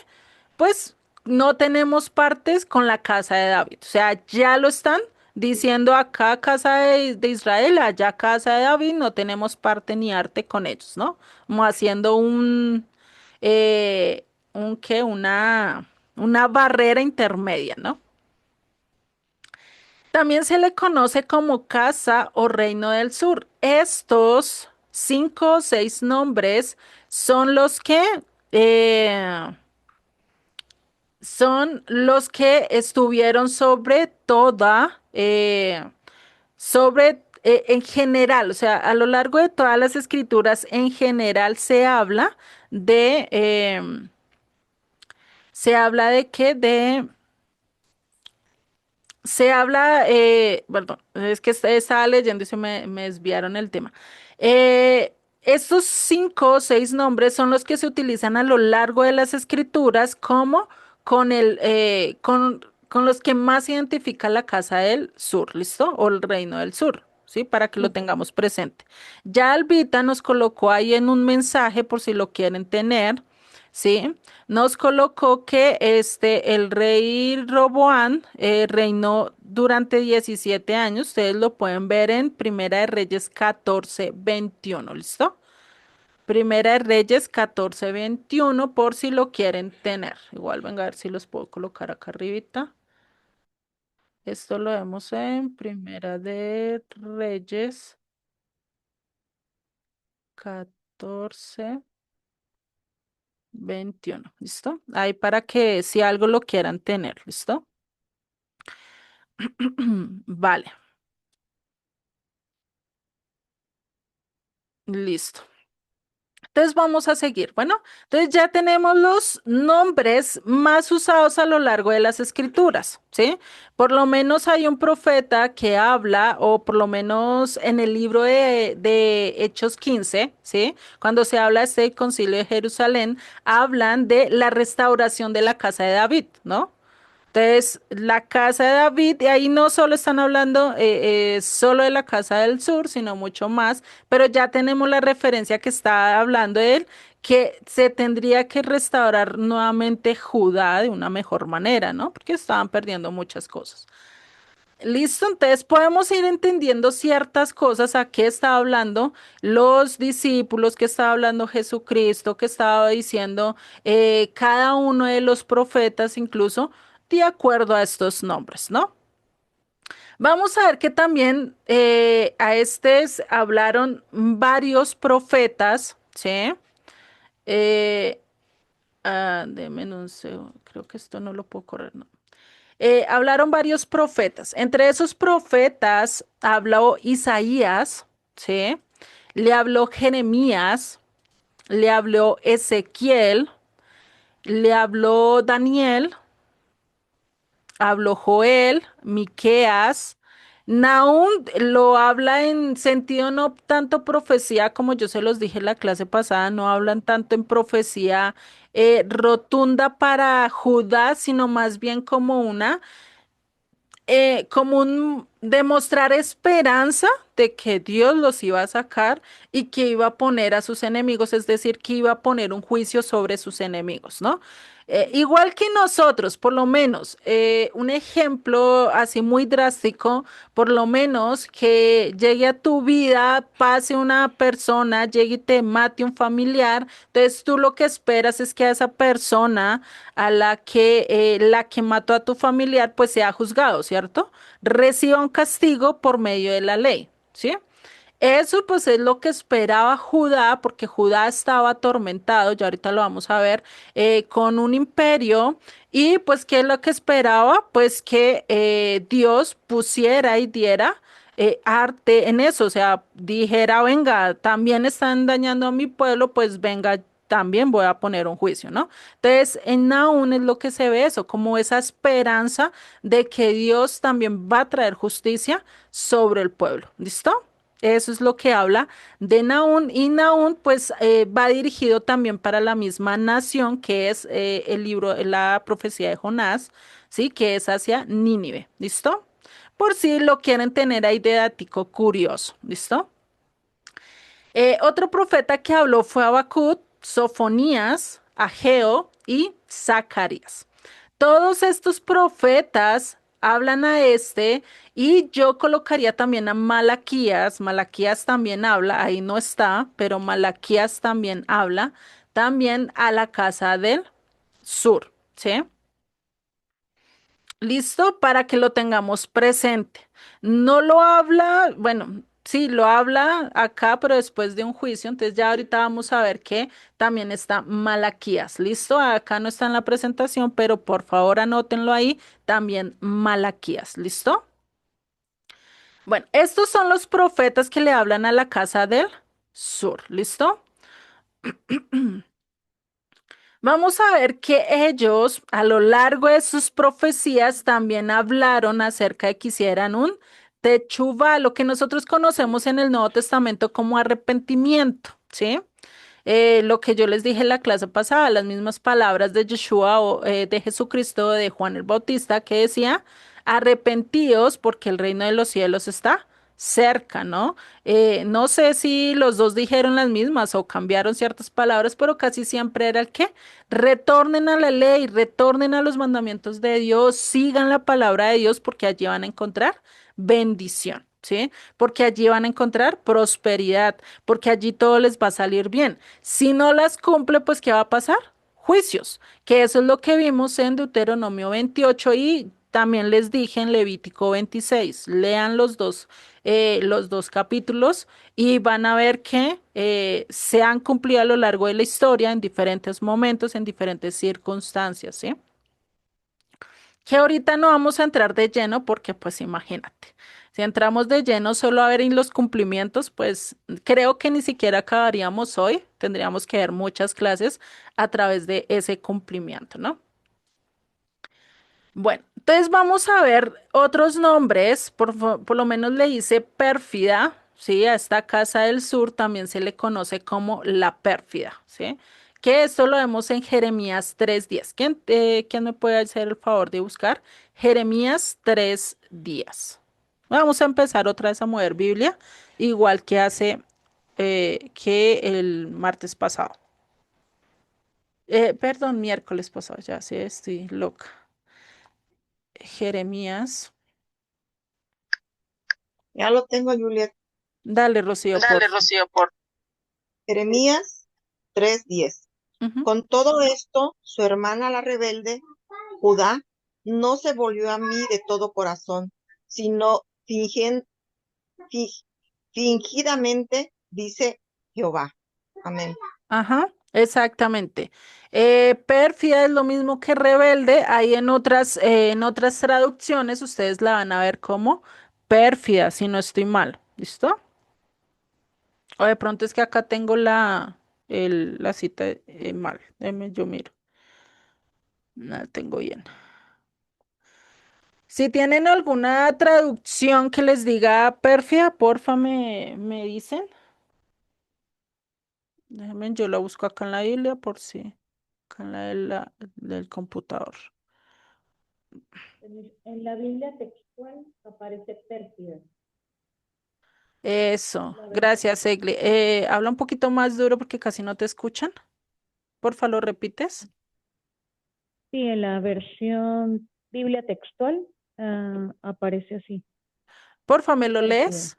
A: pues no tenemos partes con la casa de David, o sea, ya lo están diciendo acá casa de Israel, allá casa de David, no tenemos parte ni arte con ellos, ¿no? Como haciendo un qué, una barrera intermedia, ¿no? También se le conoce como Casa o Reino del Sur. Estos 5 o 6 nombres son eh, los que estuvieron sobre toda, en general, o sea, a lo largo de todas las escrituras, en general de, em, se habla de que de Se habla, perdón, es que estaba leyendo y me desviaron el tema. Estos 5 o 6 nombres son los que se utilizan a lo largo de las escrituras como con los que más se identifica la casa del sur, ¿listo? O el reino del sur, ¿sí? Para que lo tengamos presente. Ya Albita nos colocó ahí en un mensaje por si lo quieren tener, ¿sí? Nos colocó que el rey Roboán reinó durante 17 años. Ustedes lo pueden ver en Primera de Reyes 14:21, ¿listo? Primera de Reyes 14:21 por si lo quieren tener. Igual venga a ver si los puedo colocar acá arribita. Esto lo vemos en Primera de Reyes 14:21, ¿listo? Ahí para que si algo lo quieran tener, ¿listo? Vale, listo. Entonces vamos a seguir. Bueno, entonces ya tenemos los nombres más usados a lo largo de las escrituras, ¿sí? Por lo menos hay un profeta que habla, o por lo menos en el libro de Hechos 15, ¿sí? Cuando se habla de este concilio de Jerusalén, hablan de la restauración de la casa de David, ¿no? Entonces, la casa de David, y ahí no solo están hablando solo de la casa del sur, sino mucho más, pero ya tenemos la referencia que está hablando de él, que se tendría que restaurar nuevamente Judá de una mejor manera, ¿no? Porque estaban perdiendo muchas cosas. Listo, entonces podemos ir entendiendo ciertas cosas a qué estaba hablando los discípulos, que estaba hablando Jesucristo, que estaba diciendo cada uno de los profetas, incluso de acuerdo a estos nombres, ¿no? Vamos a ver que también a estos hablaron varios profetas, ¿sí? Eh, Deme un segundo, creo que esto no lo puedo correr, ¿no? Hablaron varios profetas. Entre esos profetas habló Isaías, ¿sí? Le habló Jeremías, le habló Ezequiel, le habló Daniel, habló Joel, Miqueas. Nahum lo habla en sentido no tanto profecía, como yo se los dije en la clase pasada, no hablan tanto en profecía rotunda para Judá, sino más bien como un demostrar esperanza de que Dios los iba a sacar y que iba a poner a sus enemigos, es decir, que iba a poner un juicio sobre sus enemigos, ¿no? Igual que nosotros, por lo menos, un ejemplo así muy drástico, por lo menos que llegue a tu vida, pase una persona, llegue y te mate un familiar, entonces tú lo que esperas es que a esa persona a la que mató a tu familiar pues sea juzgado, ¿cierto? Reciba un castigo por medio de la ley, ¿sí? Eso pues es lo que esperaba Judá, porque Judá estaba atormentado, ya ahorita lo vamos a ver, con un imperio y pues ¿qué es lo que esperaba? Pues que Dios pusiera y diera arte en eso, o sea, dijera, venga, también están dañando a mi pueblo, pues venga, también voy a poner un juicio, ¿no? Entonces, en Nahum es lo que se ve eso, como esa esperanza de que Dios también va a traer justicia sobre el pueblo, ¿listo? Eso es lo que habla de Nahum y Nahum pues va dirigido también para la misma nación que es el libro, la profecía de Jonás, ¿sí? Que es hacia Nínive, ¿listo? Por si lo quieren tener ahí de datico curioso, ¿listo? Otro profeta que habló fue Habacuc, Sofonías, Ageo y Zacarías. Todos estos profetas hablan a este y yo colocaría también a Malaquías. Malaquías también habla, ahí no está, pero Malaquías también habla, también a la casa del sur, ¿sí? Listo para que lo tengamos presente. No lo habla, bueno, sí, lo habla acá, pero después de un juicio. Entonces ya ahorita vamos a ver que también está Malaquías. Listo, acá no está en la presentación, pero por favor anótenlo ahí. También Malaquías. ¿Listo? Bueno, estos son los profetas que le hablan a la casa del sur. ¿Listo? Vamos a ver que ellos a lo largo de sus profecías también hablaron acerca de que hicieran un techuvá, lo que nosotros conocemos en el Nuevo Testamento como arrepentimiento, ¿sí? Lo que yo les dije en la clase pasada, las mismas palabras de Yeshua o de Jesucristo, de Juan el Bautista, que decía, arrepentíos porque el reino de los cielos está cerca, ¿no? No sé si los dos dijeron las mismas o cambiaron ciertas palabras, pero casi siempre era el que retornen a la ley, retornen a los mandamientos de Dios, sigan la palabra de Dios porque allí van a encontrar bendición, ¿sí? Porque allí van a encontrar prosperidad, porque allí todo les va a salir bien. Si no las cumple, pues ¿qué va a pasar? Juicios, que eso es lo que vimos en Deuteronomio 28 y también les dije en Levítico 26. Lean los dos capítulos y van a ver que se han cumplido a lo largo de la historia en diferentes momentos, en diferentes circunstancias, ¿sí? Que ahorita no vamos a entrar de lleno porque pues imagínate, si entramos de lleno solo a ver en los cumplimientos, pues creo que ni siquiera acabaríamos hoy, tendríamos que ver muchas clases a través de ese cumplimiento, ¿no? Bueno, entonces vamos a ver otros nombres, por lo menos le hice pérfida, ¿sí? A esta casa del sur también se le conoce como la pérfida, ¿sí? Que esto lo vemos en Jeremías 3:10. ¿Quién me puede hacer el favor de buscar? Jeremías 3:10. Vamos a empezar otra vez a mover Biblia, igual que hace que el martes pasado. Perdón, miércoles pasado, ya sí, estoy loca. Jeremías.
B: Ya lo tengo, Juliet.
A: Dale, Rocío, por
B: Dale, Rocío, por Jeremías 3:10.
A: Ujú.
B: Con todo esto, su hermana la rebelde, Judá, no se volvió a mí de todo corazón, sino fi- fingidamente, dice Jehová. Amén.
A: Ajá. Exactamente. Pérfida es lo mismo que rebelde. Ahí en otras traducciones ustedes la van a ver como pérfida, si no estoy mal. ¿Listo? O de pronto es que acá tengo la cita mal. Yo miro. No la tengo bien. Si tienen alguna traducción que les diga pérfida, porfa, me dicen. Déjenme, yo la busco acá en la Biblia por si. Acá en del computador.
C: En la Biblia textual aparece pérfida.
A: Eso,
C: La versión.
A: gracias, Egli. Habla un poquito más duro porque casi no te escuchan. Porfa, ¿lo repites?
C: Sí, en la versión Biblia textual aparece así,
A: Porfa, ¿me lo
C: pérfida.
A: lees?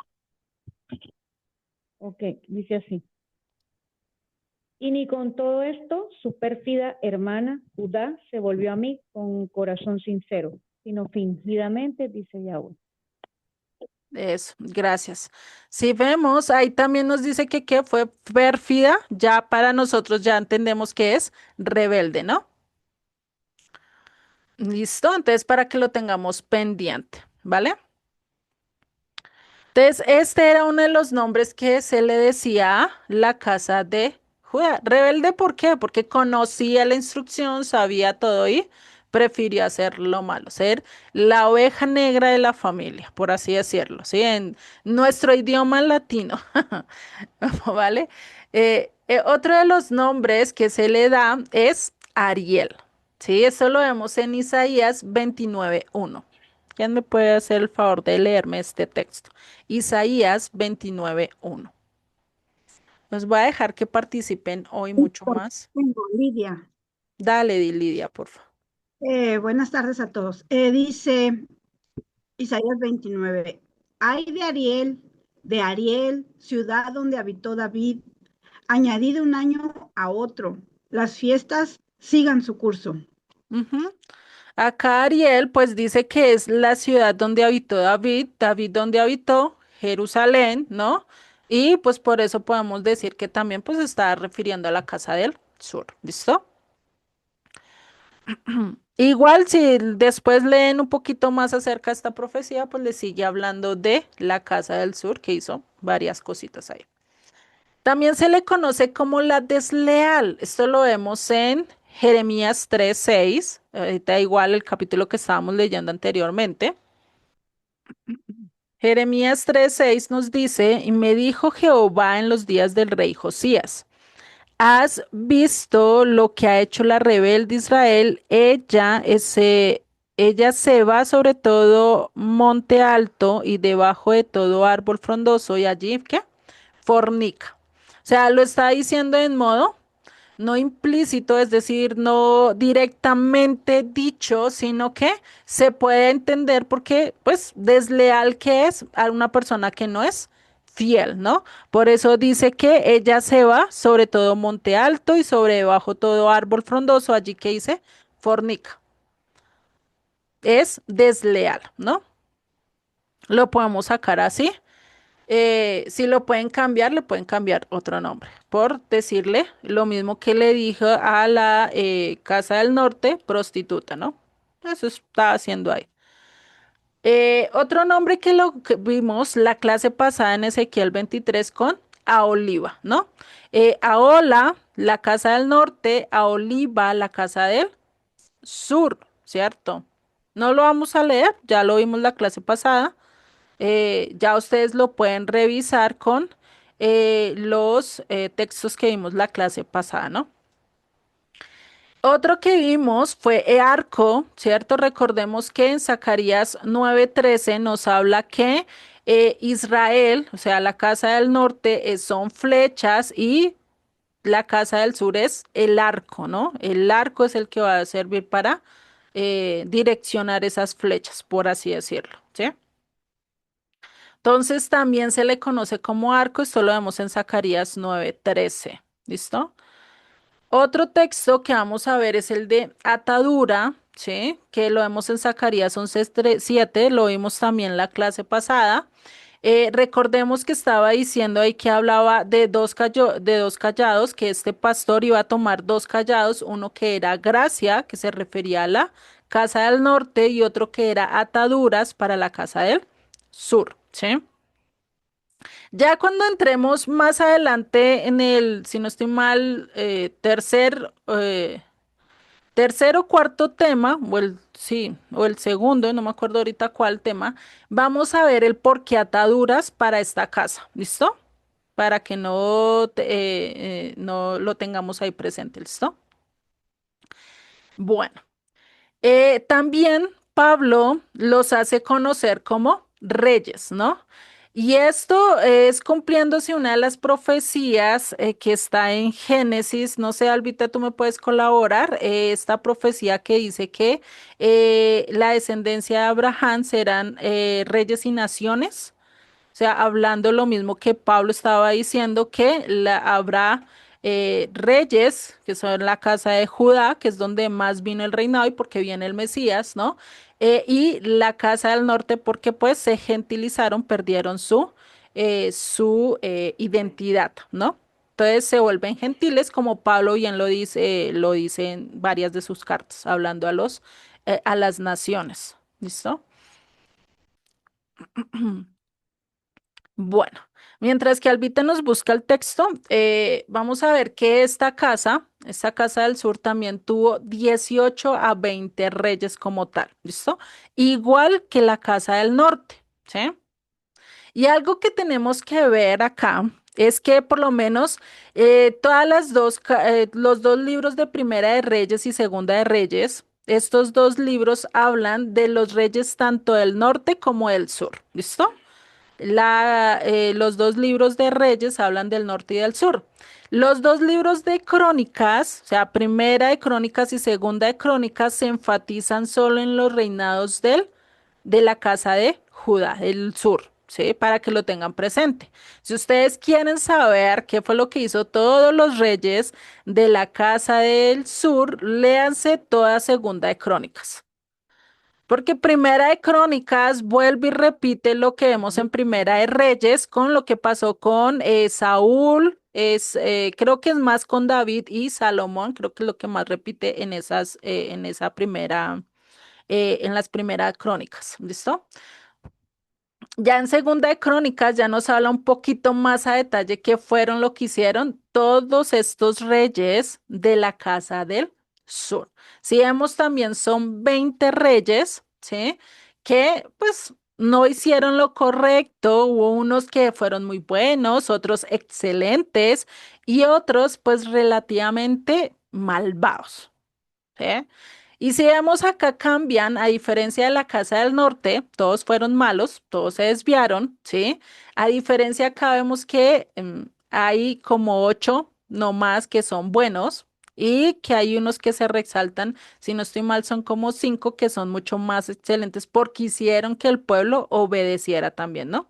C: Ok, dice así. Y ni con todo esto, su pérfida hermana Judá se volvió a mí con corazón sincero, sino fingidamente, dice Yahweh.
A: Eso, gracias. Si vemos, ahí también nos dice que fue pérfida, ya para nosotros ya entendemos que es rebelde, ¿no? Listo, entonces para que lo tengamos pendiente, ¿vale? Entonces, este era uno de los nombres que se le decía a la casa de Judá. Rebelde, ¿por qué? Porque conocía la instrucción, sabía todo y prefirió hacer lo malo, ser la oveja negra de la familia, por así decirlo, ¿sí? En nuestro idioma latino, ¿vale? Otro de los nombres que se le da es Ariel, ¿sí? Eso lo vemos en Isaías 29:1. ¿Quién me puede hacer el favor de leerme este texto? Isaías 29:1. Los voy a dejar que participen hoy mucho más.
D: Tengo, Lidia.
A: Dale, Lidia, por favor.
D: Buenas tardes a todos. Dice Isaías 29. Ay de Ariel, ciudad donde habitó David, añadido un año a otro. Las fiestas sigan su curso.
A: Ujú. Acá Ariel, pues dice que es la ciudad donde habitó David, David donde habitó, Jerusalén, ¿no? Y pues por eso podemos decir que también pues está refiriendo a la casa del sur, ¿listo? Igual si después leen un poquito más acerca de esta profecía, pues le sigue hablando de la casa del sur, que hizo varias cositas ahí. También se le conoce como la desleal. Esto lo vemos en Jeremías 3:6. Ahorita igual el capítulo que estábamos leyendo anteriormente. Jeremías 3:6 nos dice, y me dijo Jehová en los días del rey Josías. ¿Has visto lo que ha hecho la rebelde Israel? Ella se va sobre todo monte alto y debajo de todo árbol frondoso y allí, ¿qué? Fornica. O sea, lo está diciendo en modo no implícito, es decir, no directamente dicho, sino que se puede entender porque, pues, desleal que es a una persona que no es fiel, ¿no? Por eso dice que ella se va sobre todo monte alto y sobre debajo todo árbol frondoso, allí que dice fornica. Es desleal, ¿no? Lo podemos sacar así. Si lo pueden cambiar, le pueden cambiar otro nombre, por decirle lo mismo que le dijo a la Casa del Norte, prostituta, ¿no? Eso está haciendo ahí. Otro nombre que lo que vimos la clase pasada en Ezequiel 23 con Aholiva, ¿no? Ahola, la Casa del Norte, Aholiva, la Casa del Sur, ¿cierto? No lo vamos a leer, ya lo vimos la clase pasada. Ya ustedes lo pueden revisar con los textos que vimos la clase pasada, ¿no? Otro que vimos fue Arco, ¿cierto? Recordemos que en Zacarías 9:13 nos habla que Israel, o sea, la casa del norte son flechas y la casa del sur es el arco, ¿no? El arco es el que va a servir para direccionar esas flechas, por así decirlo, ¿sí? Entonces también se le conoce como arco, esto lo vemos en Zacarías 9:13. ¿Listo? Otro texto que vamos a ver es el de atadura, ¿sí? Que lo vemos en Zacarías 11:7, lo vimos también la clase pasada. Recordemos que estaba diciendo ahí que hablaba de de dos callados, que este pastor iba a tomar dos callados, uno que era gracia, que se refería a la casa del norte, y otro que era ataduras para la casa del sur, ¿sí? Ya cuando entremos más adelante en el, si no estoy mal, tercer o cuarto tema, o el, sí, o el segundo, no me acuerdo ahorita cuál tema, vamos a ver el por qué ataduras para esta casa, ¿listo? Para que no lo tengamos ahí presente, ¿listo? Bueno. También Pablo los hace conocer como reyes, ¿no? Y esto es cumpliéndose una de las profecías que está en Génesis. No sé, Albita, tú me puedes colaborar. Esta profecía que dice que la descendencia de Abraham serán reyes y naciones. O sea, hablando lo mismo que Pablo estaba diciendo, que habrá reyes, que son la casa de Judá, que es donde más vino el reinado y porque viene el Mesías, ¿no? Y la casa del norte, porque pues se gentilizaron, perdieron su identidad, ¿no? Entonces se vuelven gentiles, como Pablo bien lo dice en varias de sus cartas, hablando a las naciones. ¿Listo? Bueno, mientras que Albita nos busca el texto, vamos a ver que esta casa del sur también tuvo 18 a 20 reyes como tal, ¿listo? Igual que la casa del norte, ¿sí? Y algo que tenemos que ver acá es que por lo menos los dos libros de Primera de Reyes y Segunda de Reyes, estos dos libros hablan de los reyes tanto del norte como del sur, ¿listo? Los dos libros de Reyes hablan del norte y del sur. Los dos libros de Crónicas, o sea, Primera de Crónicas y Segunda de Crónicas, se enfatizan solo en los reinados de la casa de Judá, del sur, ¿sí? Para que lo tengan presente. Si ustedes quieren saber qué fue lo que hizo todos los reyes de la casa del sur, léanse toda Segunda de Crónicas. Porque Primera de Crónicas vuelve y repite lo que vemos en Primera de Reyes con lo que pasó con Saúl, creo que es más con David y Salomón, creo que es lo que más repite en esa en las primeras crónicas, ¿listo? Ya en Segunda de Crónicas ya nos habla un poquito más a detalle qué fueron lo que hicieron todos estos reyes de la casa del sur. Si vemos también son 20 reyes, ¿sí? Que pues no hicieron lo correcto, hubo unos que fueron muy buenos, otros excelentes y otros pues relativamente malvados. ¿Sí? Y si vemos acá cambian, a diferencia de la Casa del Norte, todos fueron malos, todos se desviaron, ¿sí? A diferencia acá vemos que hay como 8, no más, que son buenos y que hay unos que se resaltan, si no estoy mal, son como 5 que son mucho más excelentes porque hicieron que el pueblo obedeciera también, ¿no?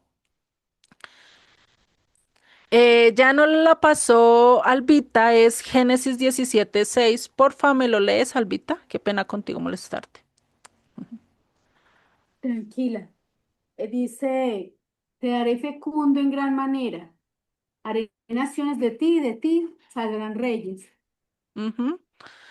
A: Ya no la pasó Albita, es Génesis 17:6. Porfa, ¿me lo lees, Albita? Qué pena contigo molestarte.
E: Tranquila. Dice, te haré fecundo en gran manera. Haré naciones de ti y de ti saldrán reyes.
A: Ujú.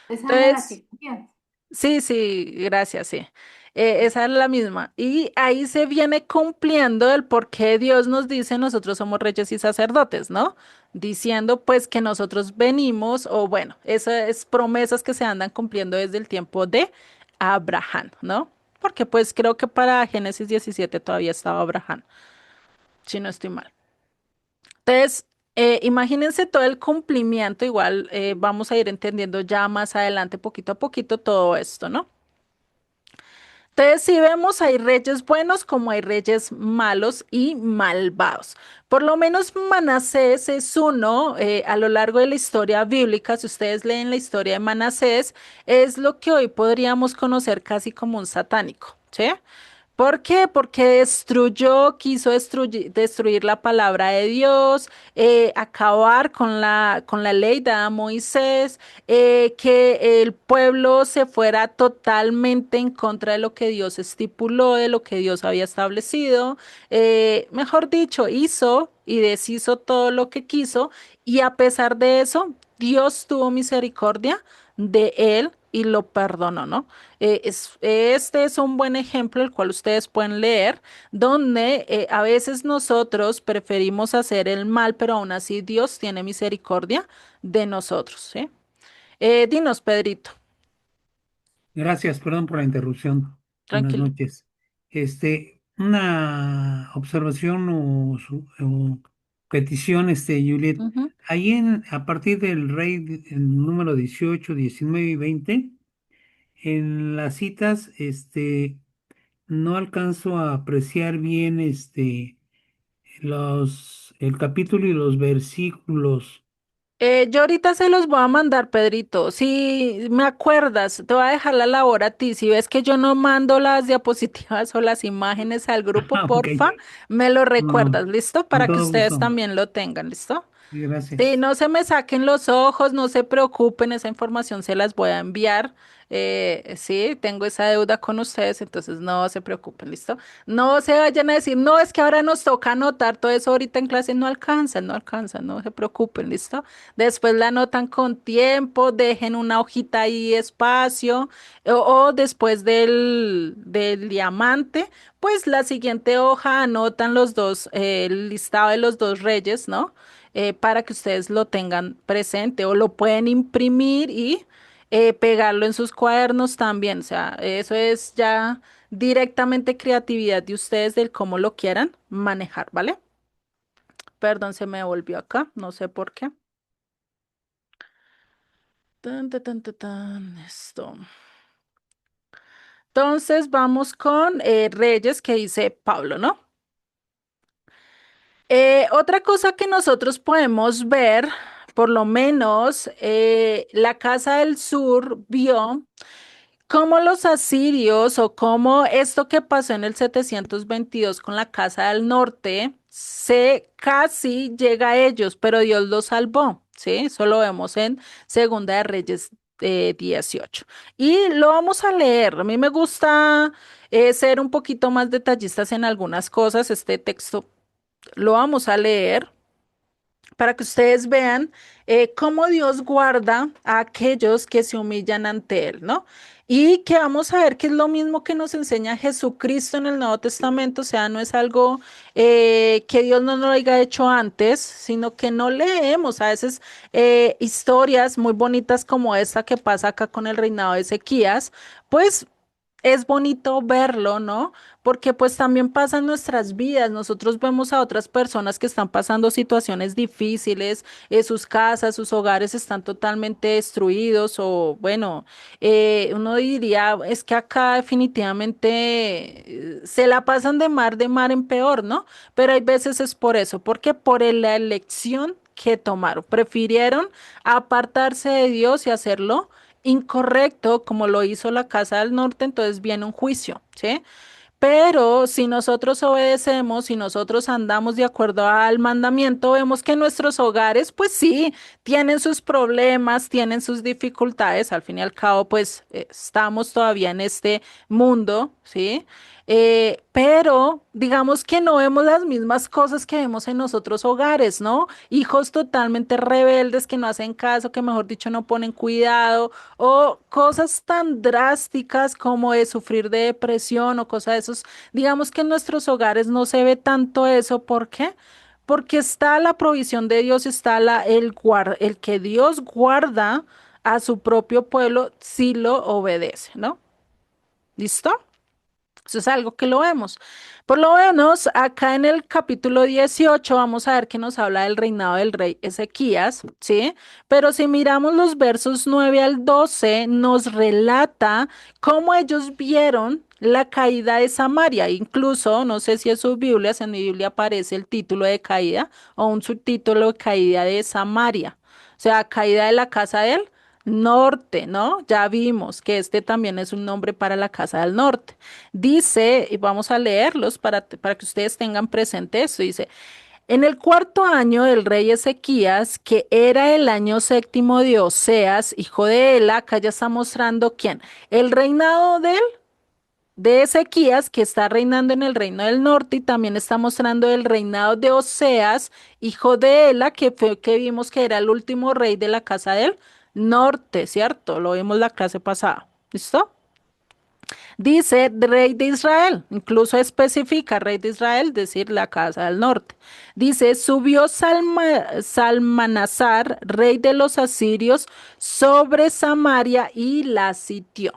E: Esa era la
A: Entonces,
E: que quería.
A: sí, sí, gracias, sí. Esa es la misma. Y ahí se viene cumpliendo el por qué Dios nos dice nosotros somos reyes y sacerdotes, ¿no? Diciendo pues que nosotros venimos, o bueno, esas es promesas que se andan cumpliendo desde el tiempo de Abraham, ¿no? Porque pues creo que para Génesis 17 todavía estaba Abraham, si no estoy mal. Entonces, imagínense todo el cumplimiento, igual vamos a ir entendiendo ya más adelante, poquito a poquito, todo esto, ¿no? Entonces, si vemos, hay reyes buenos como hay reyes malos y malvados. Por lo menos Manasés es uno a lo largo de la historia bíblica. Si ustedes leen la historia de Manasés, es lo que hoy podríamos conocer casi como un satánico, ¿sí? ¿Por qué? Porque destruyó, quiso destruir la palabra de Dios, acabar con la ley dada a Moisés, que el pueblo se fuera totalmente en contra de lo que Dios estipuló, de lo que Dios había establecido. Mejor dicho, hizo y deshizo todo lo que quiso y a pesar de eso, Dios tuvo misericordia de él y lo perdonó, ¿no? Este es un buen ejemplo, el cual ustedes pueden leer, donde a veces nosotros preferimos hacer el mal, pero aún así Dios tiene misericordia de nosotros, ¿sí? Dinos, Pedrito,
F: Gracias, perdón por la interrupción. Buenas
A: tranquilo.
F: noches. Una observación o petición, Juliet.
A: Ujú.
F: Ahí a partir del rey el número 18, 19 y 20, en las citas, no alcanzo a apreciar bien, el capítulo y los versículos.
A: Yo ahorita se los voy a mandar, Pedrito. Si me acuerdas, te voy a dejar la labor a ti. Si ves que yo no mando las diapositivas o las imágenes al grupo,
F: Ah, ok.
A: porfa, me lo
F: No, no,
A: recuerdas, ¿listo?
F: con
A: Para que
F: todo
A: ustedes
F: gusto.
A: también lo tengan, ¿listo?
F: Sí,
A: Sí,
F: gracias.
A: no se me saquen los ojos, no se preocupen, esa información se las voy a enviar. Sí, tengo esa deuda con ustedes, entonces no se preocupen, ¿listo? No se vayan a decir, no, es que ahora nos toca anotar todo eso ahorita en clase, no alcanzan, no se preocupen, ¿listo? Después la anotan con tiempo, dejen una hojita ahí espacio, o después del diamante, pues la siguiente hoja anotan los dos, el listado de los dos reyes, ¿no? Para que ustedes lo tengan presente o lo pueden imprimir y pegarlo en sus cuadernos también. O sea, eso es ya directamente creatividad de ustedes del cómo lo quieran manejar, ¿vale? Perdón, se me volvió acá, no sé por qué. Tan, tan, tan, tan, tan, esto. Entonces vamos con Reyes que dice Pablo, ¿no? Otra cosa que nosotros podemos ver, por lo menos la Casa del Sur vio cómo los asirios o cómo esto que pasó en el 722 con la Casa del Norte se casi llega a ellos, pero Dios los salvó, ¿sí? Eso lo vemos en Segunda de Reyes 18. Y lo vamos a leer. A mí me gusta ser un poquito más detallistas en algunas cosas. Este texto lo vamos a leer para que ustedes vean cómo Dios guarda a aquellos que se humillan ante Él, ¿no? Y que vamos a ver que es lo mismo que nos enseña Jesucristo en el Nuevo Testamento, o sea, no es algo que Dios no nos lo haya hecho antes, sino que no leemos a veces historias muy bonitas como esta que pasa acá con el reinado de Ezequías, pues es bonito verlo, ¿no? Porque pues también pasa en nuestras vidas. Nosotros vemos a otras personas que están pasando situaciones difíciles, sus casas, sus hogares están totalmente destruidos o bueno, uno diría, es que acá definitivamente se la pasan de mar en peor, ¿no? Pero hay veces es por eso, porque por la elección que tomaron, prefirieron apartarse de Dios y hacerlo incorrecto, como lo hizo la Casa del Norte, entonces viene un juicio, ¿sí? Pero si nosotros obedecemos, si nosotros andamos de acuerdo al mandamiento, vemos que nuestros hogares, pues sí, tienen sus problemas, tienen sus dificultades. Al fin y al cabo, pues estamos todavía en este mundo, ¿sí? Pero digamos que no vemos las mismas cosas que vemos en nosotros hogares, ¿no? Hijos totalmente rebeldes que no hacen caso, que mejor dicho no ponen cuidado, o cosas tan drásticas como de sufrir de depresión o cosas de esos. Digamos que en nuestros hogares no se ve tanto eso. ¿Por qué? Porque está la provisión de Dios, está el que Dios guarda a su propio pueblo si lo obedece, ¿no? ¿Listo? Eso es algo que lo vemos. Por lo menos acá en el capítulo 18 vamos a ver que nos habla del reinado del rey Ezequías, ¿sí? Pero si miramos los versos 9 al 12, nos relata cómo ellos vieron la caída de Samaria. Incluso, no sé si en sus Biblias, en mi Biblia aparece el título de caída o un subtítulo de caída de Samaria. O sea, caída de la casa de él Norte, ¿no? Ya vimos que este también es un nombre para la casa del norte. Dice, y vamos a leerlos para que ustedes tengan presente esto, dice, en el cuarto año del rey Ezequías, que era el año séptimo de Oseas, hijo de Ela, acá ya está mostrando quién, el reinado de Ezequías, que está reinando en el reino del norte, y también está mostrando el reinado de Oseas, hijo de Ela, que fue que vimos que era el último rey de la casa del norte, ¿cierto? Lo vimos la clase pasada. ¿Listo? Dice rey de Israel, incluso especifica rey de Israel, decir la casa del norte. Dice, subió Salmanasar, rey de los asirios, sobre Samaria y la sitió.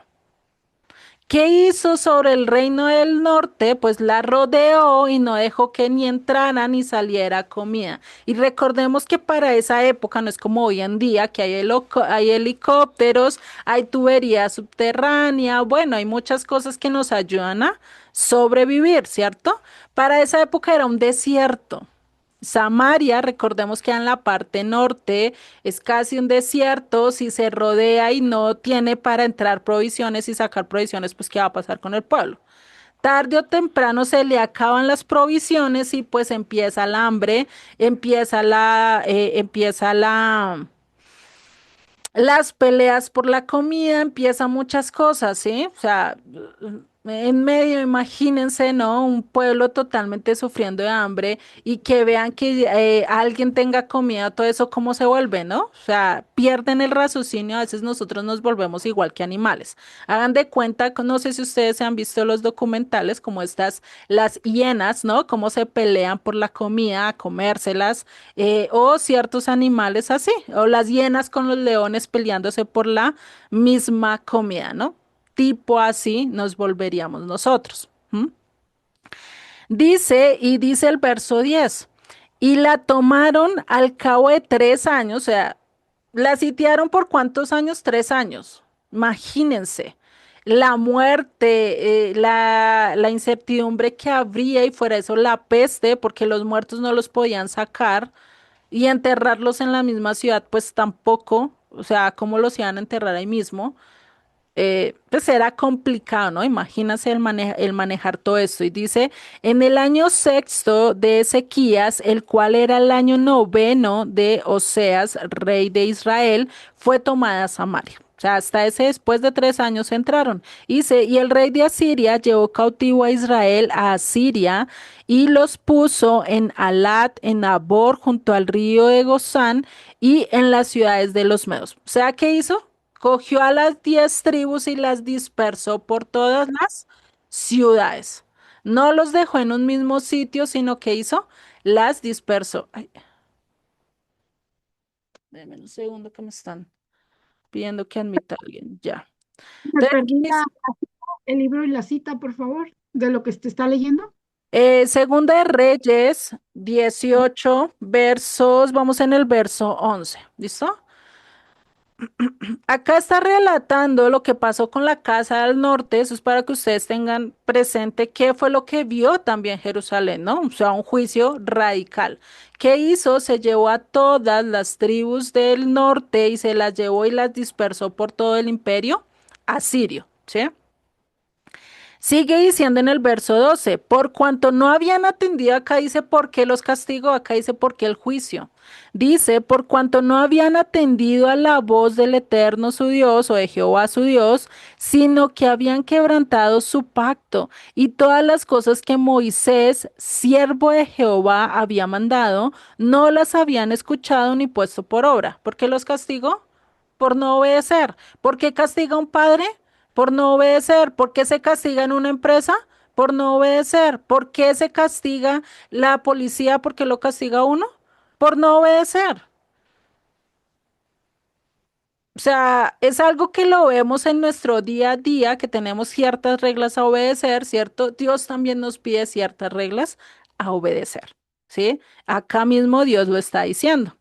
A: ¿Qué hizo sobre el reino del norte? Pues la rodeó y no dejó que ni entrara ni saliera comida. Y recordemos que para esa época no es como hoy en día, que hay helicópteros, hay tubería subterránea, bueno, hay muchas cosas que nos ayudan a sobrevivir, ¿cierto? Para esa época era un desierto. Samaria, recordemos que en la parte norte es casi un desierto, si se rodea y no tiene para entrar provisiones y sacar provisiones, pues ¿qué va a pasar con el pueblo? Tarde o temprano se le acaban las provisiones y pues empieza el hambre, empieza las peleas por la comida, empiezan muchas cosas, ¿sí? O sea, en medio, imagínense, ¿no? Un pueblo totalmente sufriendo de hambre y que vean que alguien tenga comida, todo eso, ¿cómo se vuelve, no? O sea, pierden el raciocinio, a veces nosotros nos volvemos igual que animales. Hagan de cuenta, no sé si ustedes se han visto los documentales, como estas, las hienas, ¿no? Cómo se pelean por la comida, a comérselas o ciertos animales así, o las hienas con los leones peleándose por la misma comida, ¿no? Tipo así nos volveríamos nosotros. ¿M? Dice, y dice el verso 10, y la tomaron al cabo de 3 años, o sea, la sitiaron por cuántos años, 3 años. Imagínense la muerte, la incertidumbre que habría y fuera eso la peste, porque los muertos no los podían sacar y enterrarlos en la misma ciudad, pues tampoco, o sea, ¿cómo los iban a enterrar ahí mismo? Pues era complicado, ¿no? Imagínase el manejar todo esto. Y dice, en el año sexto de Ezequías, el cual era el año noveno de Oseas, rey de Israel, fue tomada Samaria. O sea, hasta ese después de 3 años entraron. Dice, y el rey de Asiria llevó cautivo a Israel a Asiria y los puso en Alat, en Abor, junto al río de Gozán y en las ciudades de los Medos. O sea, ¿qué hizo? Cogió a las 10 tribus y las dispersó por todas las ciudades. No los dejó en un mismo sitio, sino que hizo, las dispersó. Ay, denme un segundo que me están pidiendo que admita a alguien. Ya.
D: Me
A: Entonces,
D: perdí
A: ¿qué hizo?
D: el libro y la cita, por favor, de lo que te está leyendo.
A: Segunda de Reyes 18 versos, vamos en el verso 11. ¿Listo? Acá está relatando lo que pasó con la casa del norte, eso es para que ustedes tengan presente qué fue lo que vio también Jerusalén, ¿no? O sea, un juicio radical. ¿Qué hizo? Se llevó a todas las tribus del norte y se las llevó y las dispersó por todo el imperio asirio, ¿sí? Sigue diciendo en el verso 12, por cuanto no habían atendido, acá dice por qué los castigó, acá dice por qué el juicio. Dice, por cuanto no habían atendido a la voz del Eterno su Dios o de Jehová su Dios, sino que habían quebrantado su pacto y todas las cosas que Moisés, siervo de Jehová, había mandado, no las habían escuchado ni puesto por obra. ¿Por qué los castigó? Por no obedecer. ¿Por qué castiga un padre? Por no obedecer. ¿Por qué se castiga en una empresa? Por no obedecer. ¿Por qué se castiga la policía? ¿Por qué lo castiga uno? Por no obedecer. O sea, es algo que lo vemos en nuestro día a día, que tenemos ciertas reglas a obedecer, ¿cierto? Dios también nos pide ciertas reglas a obedecer, ¿sí? Acá mismo Dios lo está diciendo.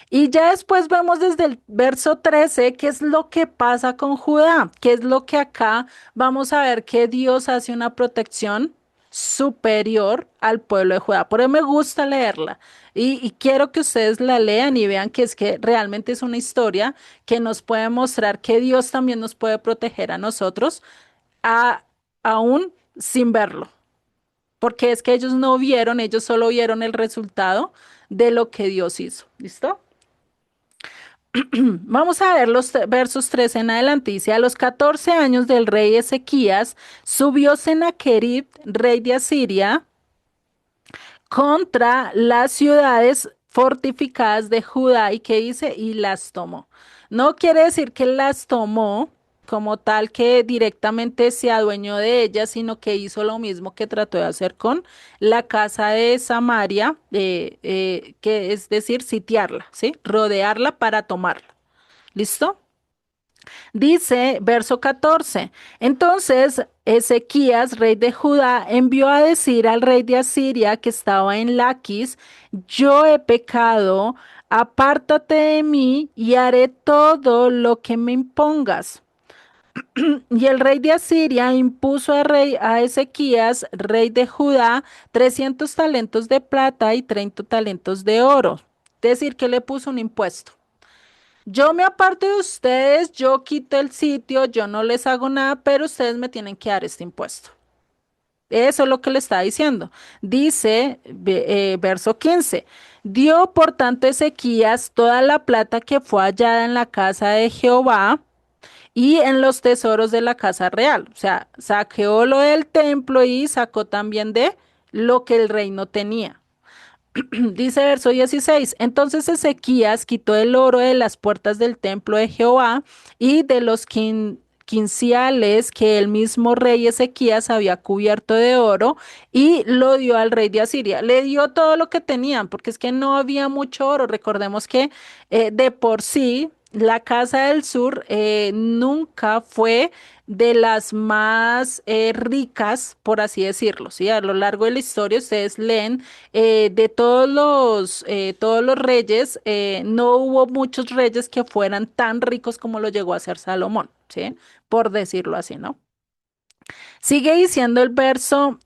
A: Y ya después vemos desde el verso 13 qué es lo que pasa con Judá, qué es lo que acá vamos a ver que Dios hace una protección superior al pueblo de Judá. Por eso me gusta leerla. Y quiero que ustedes la lean y vean que es que realmente es una historia que nos puede mostrar que Dios también nos puede proteger a nosotros, a- aún sin verlo. Porque es que ellos no vieron, ellos solo vieron el resultado de lo que Dios hizo. ¿Listo? Vamos a ver los versos 3 en adelante. Dice, a los 14 años del rey Ezequías, subió Sennacherib, rey de Asiria, contra las ciudades fortificadas de Judá y que dice, y las tomó. No quiere decir que las tomó como tal que directamente se adueñó de ellas, sino que hizo lo mismo que trató de hacer con la casa de Samaria, que es decir, sitiarla, ¿sí? Rodearla para tomarla. ¿Listo? Dice, verso 14, entonces Ezequías, rey de Judá, envió a decir al rey de Asiria que estaba en Laquis, yo he pecado, apártate de mí y haré todo lo que me impongas. Y el rey de Asiria impuso a Ezequías, rey de Judá, 300 talentos de plata y 30 talentos de oro. Es decir, que le puso un impuesto. Yo me aparto de ustedes, yo quito el sitio, yo no les hago nada, pero ustedes me tienen que dar este impuesto. Eso es lo que le está diciendo. Dice, verso 15, dio por tanto Ezequías toda la plata que fue hallada en la casa de Jehová y en los tesoros de la casa real. O sea, saqueó lo del templo y sacó también de lo que el reino tenía. Dice verso 16, entonces Ezequías quitó el oro de las puertas del templo de Jehová y de los quinciales que el mismo rey Ezequías había cubierto de oro y lo dio al rey de Asiria. Le dio todo lo que tenían, porque es que no había mucho oro. Recordemos que de por sí la Casa del Sur nunca fue de las más ricas, por así decirlo, ¿sí? A lo largo de la historia ustedes leen de todos los reyes, no hubo muchos reyes que fueran tan ricos como lo llegó a ser Salomón, ¿sí? Por decirlo así, ¿no? Sigue diciendo el verso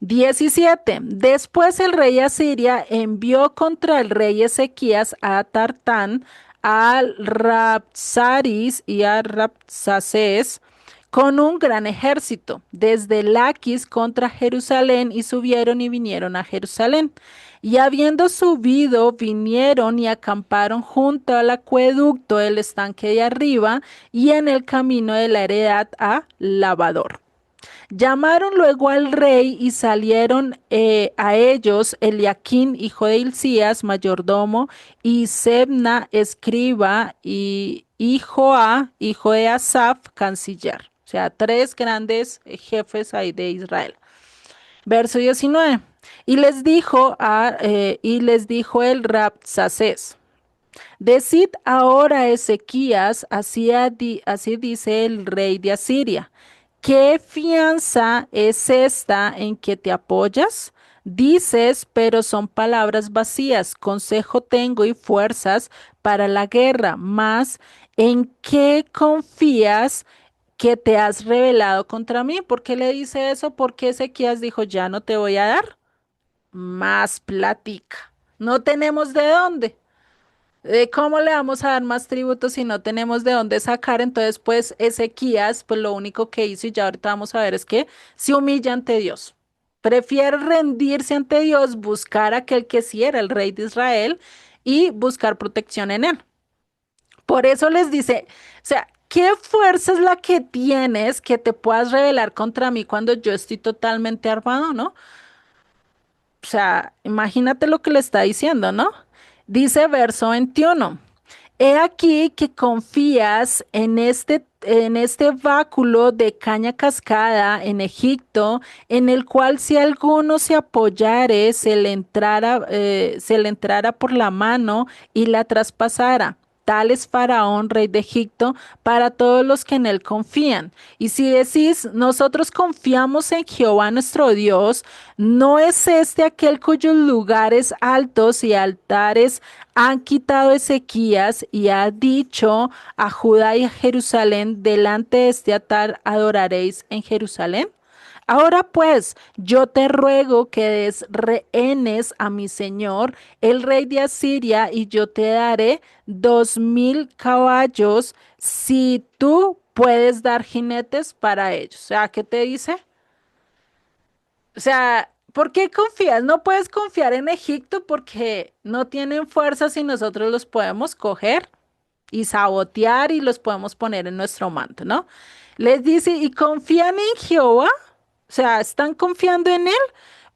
A: 17. Después el rey Asiria envió contra el rey Ezequías a Tartán, a Rabsaris y a Rabsaces con un gran ejército desde Laquis contra Jerusalén y subieron y vinieron a Jerusalén. Y habiendo subido, vinieron y acamparon junto al acueducto del estanque de arriba y en el camino de la heredad a Lavador. Llamaron luego al rey y salieron a ellos Eliaquín, hijo de Hilcías, mayordomo, y Sebna, escriba, y Joá, hijo de Asaf, canciller. O sea, tres grandes jefes ahí de Israel. Verso 19. Y les dijo el Rabsacés, decid ahora a Ezequías, así dice el rey de Asiria. ¿Qué fianza es esta en que te apoyas? Dices, pero son palabras vacías. Consejo tengo y fuerzas para la guerra, mas ¿en qué confías que te has rebelado contra mí? ¿Por qué le dice eso? Porque Ezequías dijo, ya no te voy a dar más plática. No tenemos de dónde. ¿Cómo le vamos a dar más tributos si no tenemos de dónde sacar? Entonces, pues Ezequías, pues lo único que hizo, y ya ahorita vamos a ver, es que se humilla ante Dios. Prefiere rendirse ante Dios, buscar a aquel que sí era el rey de Israel y buscar protección en él. Por eso les dice, o sea, ¿qué fuerza es la que tienes que te puedas rebelar contra mí cuando yo estoy totalmente armado, ¿no? O sea, imagínate lo que le está diciendo, ¿no? Dice verso 21. He aquí que confías en este báculo de caña cascada en Egipto, en el cual si alguno se apoyare, se le entrara por la mano y la traspasara. Tal es Faraón, rey de Egipto, para todos los que en él confían. Y si decís, nosotros confiamos en Jehová nuestro Dios, ¿no es este aquel cuyos lugares altos y altares han quitado Ezequías y ha dicho a Judá y a Jerusalén, delante de este altar adoraréis en Jerusalén? Ahora pues, yo te ruego que des rehenes a mi señor, el rey de Asiria, y yo te daré 2000 caballos si tú puedes dar jinetes para ellos. O sea, ¿qué te dice? O sea, ¿por qué confías? No puedes confiar en Egipto porque no tienen fuerzas y nosotros los podemos coger y sabotear y los podemos poner en nuestro manto, ¿no? Les dice, ¿y confían en Jehová? O sea, ¿están confiando en él?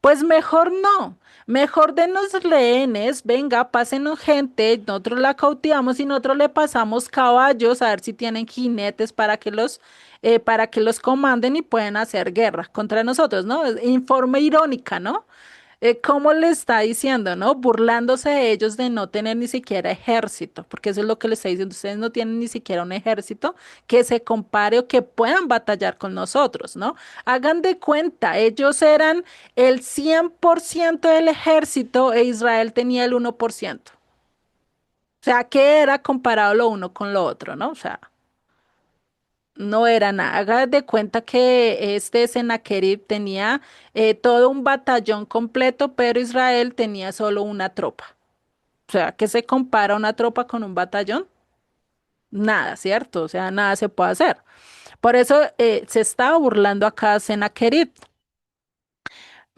A: Pues mejor no. Mejor denos rehenes, venga, pásenos gente, nosotros la cautivamos y nosotros le pasamos caballos a ver si tienen jinetes para que los comanden y puedan hacer guerra contra nosotros, ¿no? En forma irónica, ¿no? ¿Cómo le está diciendo, no? Burlándose de ellos de no tener ni siquiera ejército, porque eso es lo que le está diciendo. Ustedes no tienen ni siquiera un ejército que se compare o que puedan batallar con nosotros, ¿no? Hagan de cuenta, ellos eran el 100% del ejército e Israel tenía el 1%. O sea, ¿qué era comparado lo uno con lo otro, no? O sea, no era nada. Haga de cuenta que este Sennacherib tenía todo un batallón completo, pero Israel tenía solo una tropa. O sea, ¿qué se compara una tropa con un batallón? Nada, ¿cierto? O sea, nada se puede hacer. Por eso se estaba burlando acá Sennacherib.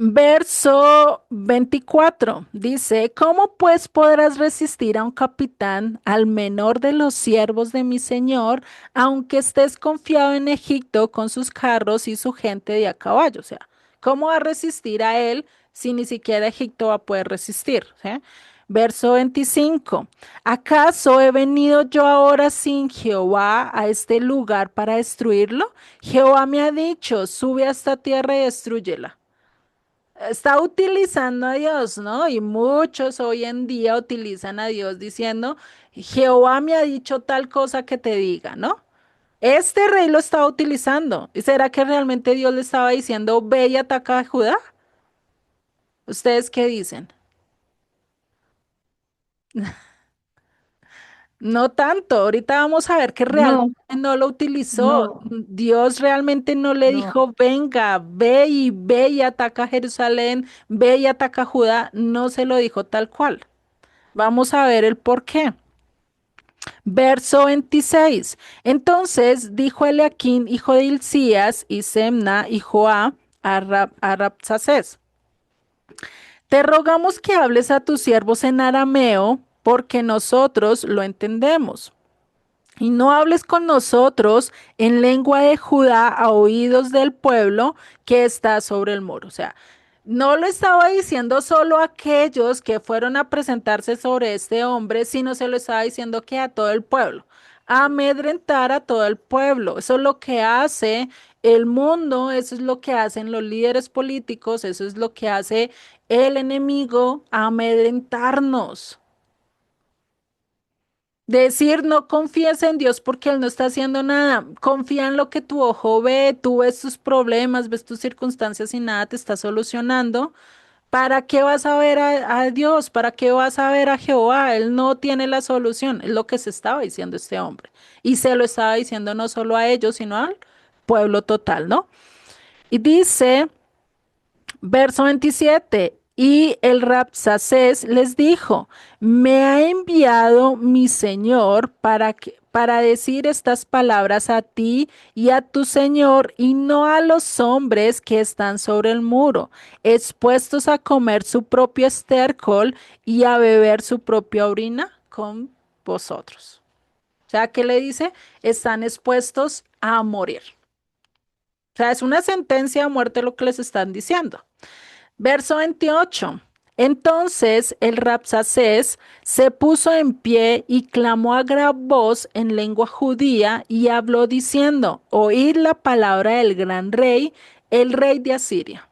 A: Verso 24 dice, ¿cómo pues podrás resistir a un capitán, al menor de los siervos de mi señor, aunque estés confiado en Egipto con sus carros y su gente de a caballo? O sea, ¿cómo va a resistir a él si ni siquiera Egipto va a poder resistir? ¿Sí? Verso 25, ¿acaso he venido yo ahora sin Jehová a este lugar para destruirlo? Jehová me ha dicho, sube a esta tierra y destrúyela. Está utilizando a Dios, ¿no? Y muchos hoy en día utilizan a Dios diciendo, Jehová me ha dicho tal cosa que te diga, ¿no? Este rey lo estaba utilizando. ¿Y será que realmente Dios le estaba diciendo, ve y ataca a Judá? ¿Ustedes qué dicen? No tanto. Ahorita vamos a ver que realmente
C: No,
A: no lo utilizó.
C: no,
A: Dios realmente no le
C: no.
A: dijo, venga, ve y ataca a Jerusalén, ve y ataca a Judá. No se lo dijo tal cual. Vamos a ver el por qué. Verso 26. Entonces dijo Eliaquín, hijo de Hilcías, y Semna, y Joá, a Rabsacés, te rogamos que hables a tus siervos en arameo, porque nosotros lo entendemos. Y no hables con nosotros en lengua de Judá a oídos del pueblo que está sobre el muro. O sea, no lo estaba diciendo solo a aquellos que fueron a presentarse sobre este hombre, sino se lo estaba diciendo que a todo el pueblo, a amedrentar a todo el pueblo. Eso es lo que hace el mundo, eso es lo que hacen los líderes políticos, eso es lo que hace el enemigo, amedrentarnos. Decir no confíes en Dios porque Él no está haciendo nada. Confía en lo que tu ojo ve, tú ves tus problemas, ves tus circunstancias y nada te está solucionando. ¿Para qué vas a ver a Dios? ¿Para qué vas a ver a Jehová? Él no tiene la solución. Es lo que se estaba diciendo este hombre. Y se lo estaba diciendo no solo a ellos, sino al pueblo total, ¿no? Y dice... Verso 27. Y el Rabsacés les dijo, me ha enviado mi señor para decir estas palabras a ti y a tu señor y no a los hombres que están sobre el muro, expuestos a comer su propio estiércol y a beber su propia orina con vosotros. O sea, ¿qué le dice? Están expuestos a morir. O sea, es una sentencia de muerte lo que les están diciendo. Verso 28. Entonces el Rabsacés se puso en pie y clamó a gran voz en lengua judía y habló diciendo, oíd la palabra del gran rey, el rey de Asiria.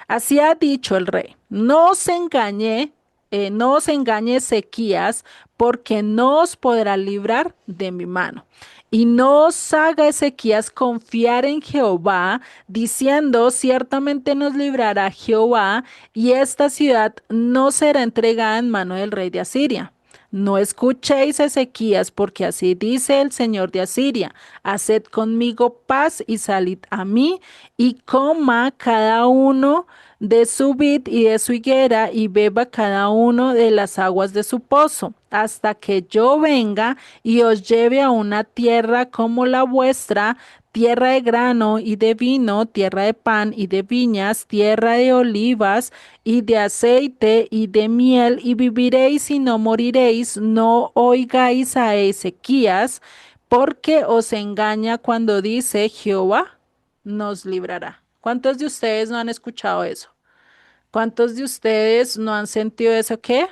A: Así ha dicho el rey, no os engañe Ezequías, porque no os podrá librar de mi mano. Y no os haga Ezequías confiar en Jehová, diciendo, ciertamente nos librará Jehová, y esta ciudad no será entregada en mano del rey de Asiria. no escuchéis a Ezequías, porque así dice el Señor de Asiria, haced conmigo paz y salid a mí y coma cada uno de su vid y de su higuera y beba cada uno de las aguas de su pozo, hasta que yo venga y os lleve a una tierra como la vuestra, tierra de grano y de vino, tierra de pan y de viñas, tierra de olivas y de aceite y de miel, y viviréis y no moriréis. No oigáis a Ezequías, porque os engaña cuando dice Jehová nos librará. ¿Cuántos de ustedes no han escuchado eso? ¿Cuántos de ustedes no han sentido eso? ¿Qué?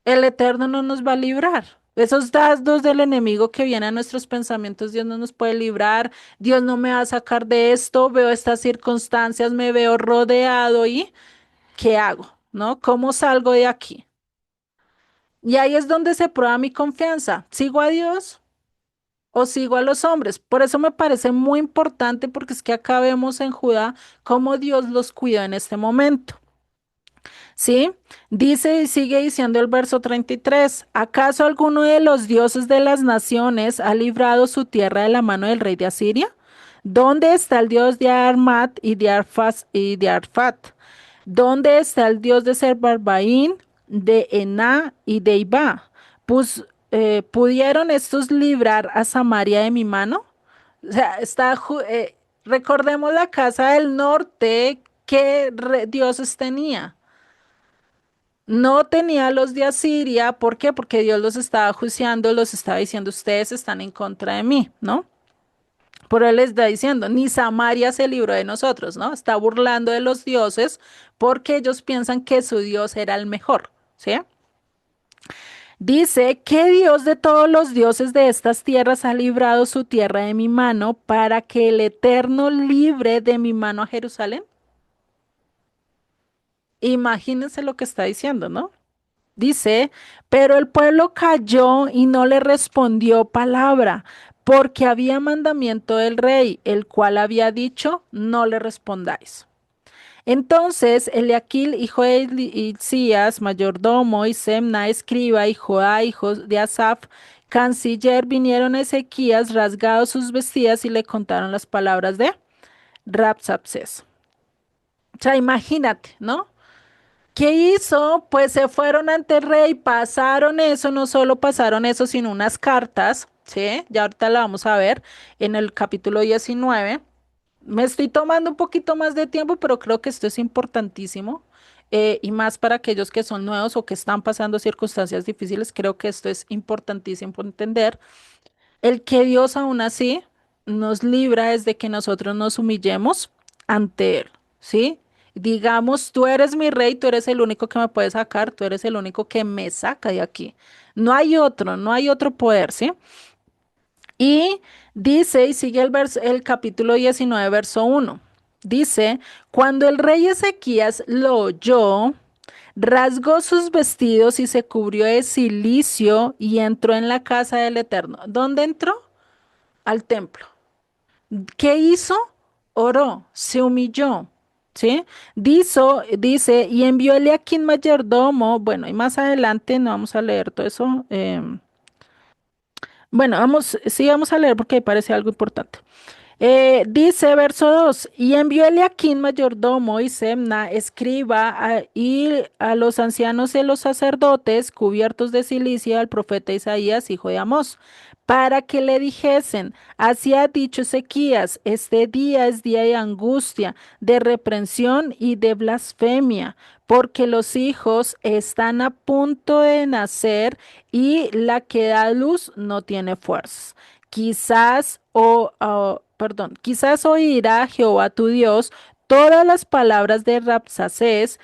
A: El Eterno no nos va a librar. Esos dardos del enemigo que vienen a nuestros pensamientos, Dios no nos puede librar, Dios no me va a sacar de esto, veo estas circunstancias, me veo rodeado y ¿qué hago? ¿No? ¿Cómo salgo de aquí? Y ahí es donde se prueba mi confianza. ¿Sigo a Dios o sigo a los hombres? Por eso me parece muy importante, porque es que acá vemos en Judá cómo Dios los cuida en este momento. ¿Sí? Dice y sigue diciendo el verso 33, ¿acaso alguno de los dioses de las naciones ha librado su tierra de la mano del rey de Asiria? ¿Dónde está el dios de Armat y de Arfat? ¿Dónde está el dios de Serbarbaín, de Ená y de Iba? Pues, ¿pudieron estos librar a Samaria de mi mano? O sea, recordemos la casa del norte, ¿qué dioses tenía? No tenía los de Asiria, ¿por qué? Porque Dios los estaba juiciando, los estaba diciendo, ustedes están en contra de mí, ¿no? Por él les está diciendo, ni Samaria se libró de nosotros, ¿no? Está burlando de los dioses porque ellos piensan que su Dios era el mejor, ¿sí? Dice, ¿qué Dios de todos los dioses de estas tierras ha librado su tierra de mi mano para que el Eterno libre de mi mano a Jerusalén? Imagínense lo que está diciendo, ¿no? Dice, pero el pueblo calló y no le respondió palabra, porque había mandamiento del rey, el cual había dicho, no le respondáis. Entonces Eliaquil, hijo de Hilcías, mayordomo, y Semna, escriba, y Joá, hijo de Asaph, canciller, vinieron a Ezequías, rasgados sus vestidas, y le contaron las palabras de Rabsacés. O sea, imagínate, ¿no? ¿Qué hizo? Pues se fueron ante el rey, pasaron eso, no solo pasaron eso, sino unas cartas, ¿sí? Ya ahorita la vamos a ver en el capítulo 19. Me estoy tomando un poquito más de tiempo, pero creo que esto es importantísimo, y más para aquellos que son nuevos o que están pasando circunstancias difíciles, creo que esto es importantísimo por entender. El que Dios aún así nos libra es de que nosotros nos humillemos ante Él, ¿sí? Digamos, tú eres mi rey, tú eres el único que me puede sacar, tú eres el único que me saca de aquí. No hay otro poder, ¿sí? Y dice, y sigue el capítulo 19, verso 1. Dice, cuando el rey Ezequías lo oyó, rasgó sus vestidos y se cubrió de cilicio y entró en la casa del Eterno. ¿Dónde entró? Al templo. ¿Qué hizo? Oró, se humilló. ¿Sí? Dice, y envió Eliaquín mayordomo. Bueno, y más adelante no vamos a leer todo eso. Bueno, sí vamos a leer porque me parece algo importante. Dice verso 2, y envió Eliaquín mayordomo y Semna, escriba, y a los ancianos de los sacerdotes cubiertos de cilicia al profeta Isaías, hijo de Amós, para que le dijesen, así ha dicho Ezequías, este día es día de angustia, de reprensión y de blasfemia, porque los hijos están a punto de nacer y la que da luz no tiene fuerzas. Quizás oirá Jehová tu Dios todas las palabras de Rabsacés,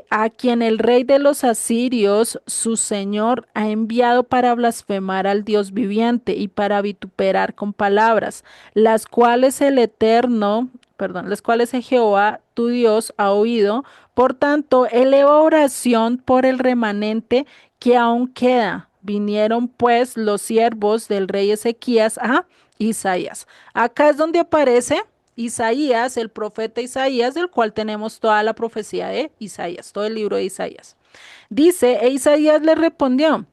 A: a quien el rey de los asirios, su señor, ha enviado para blasfemar al Dios viviente y para vituperar con palabras, las cuales Jehová tu Dios ha oído. Por tanto, eleva oración por el remanente que aún queda. Vinieron pues los siervos del rey Ezequías a Isaías. Acá es donde aparece Isaías, el profeta Isaías, del cual tenemos toda la profecía de Isaías, todo el libro de Isaías. Dice, e Isaías le respondió,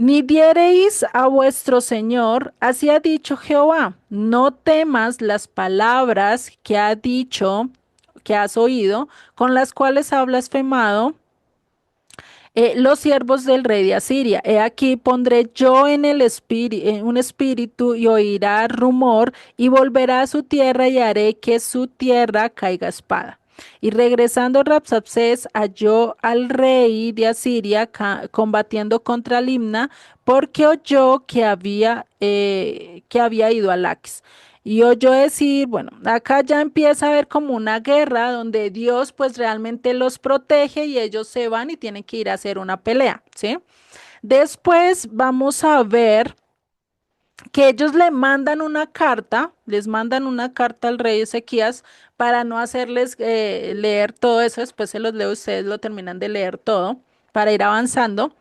A: Ni diereis a vuestro Señor, así ha dicho Jehová, no temas las palabras que ha dicho, que has oído, con las cuales ha blasfemado los siervos del rey de Asiria. He aquí pondré yo en el espíritu, un espíritu y oirá rumor y volverá a su tierra y haré que su tierra caiga a espada. Y regresando Rabsacés halló al rey de Asiria combatiendo contra Limna porque oyó que había ido a Laquis. Y oyó decir, bueno, acá ya empieza a haber como una guerra donde Dios pues realmente los protege y ellos se van y tienen que ir a hacer una pelea, ¿sí? Después vamos a ver que ellos le mandan una carta, les mandan una carta al rey Ezequías para no hacerles leer todo eso, después se los leo, ustedes lo terminan de leer todo para ir avanzando.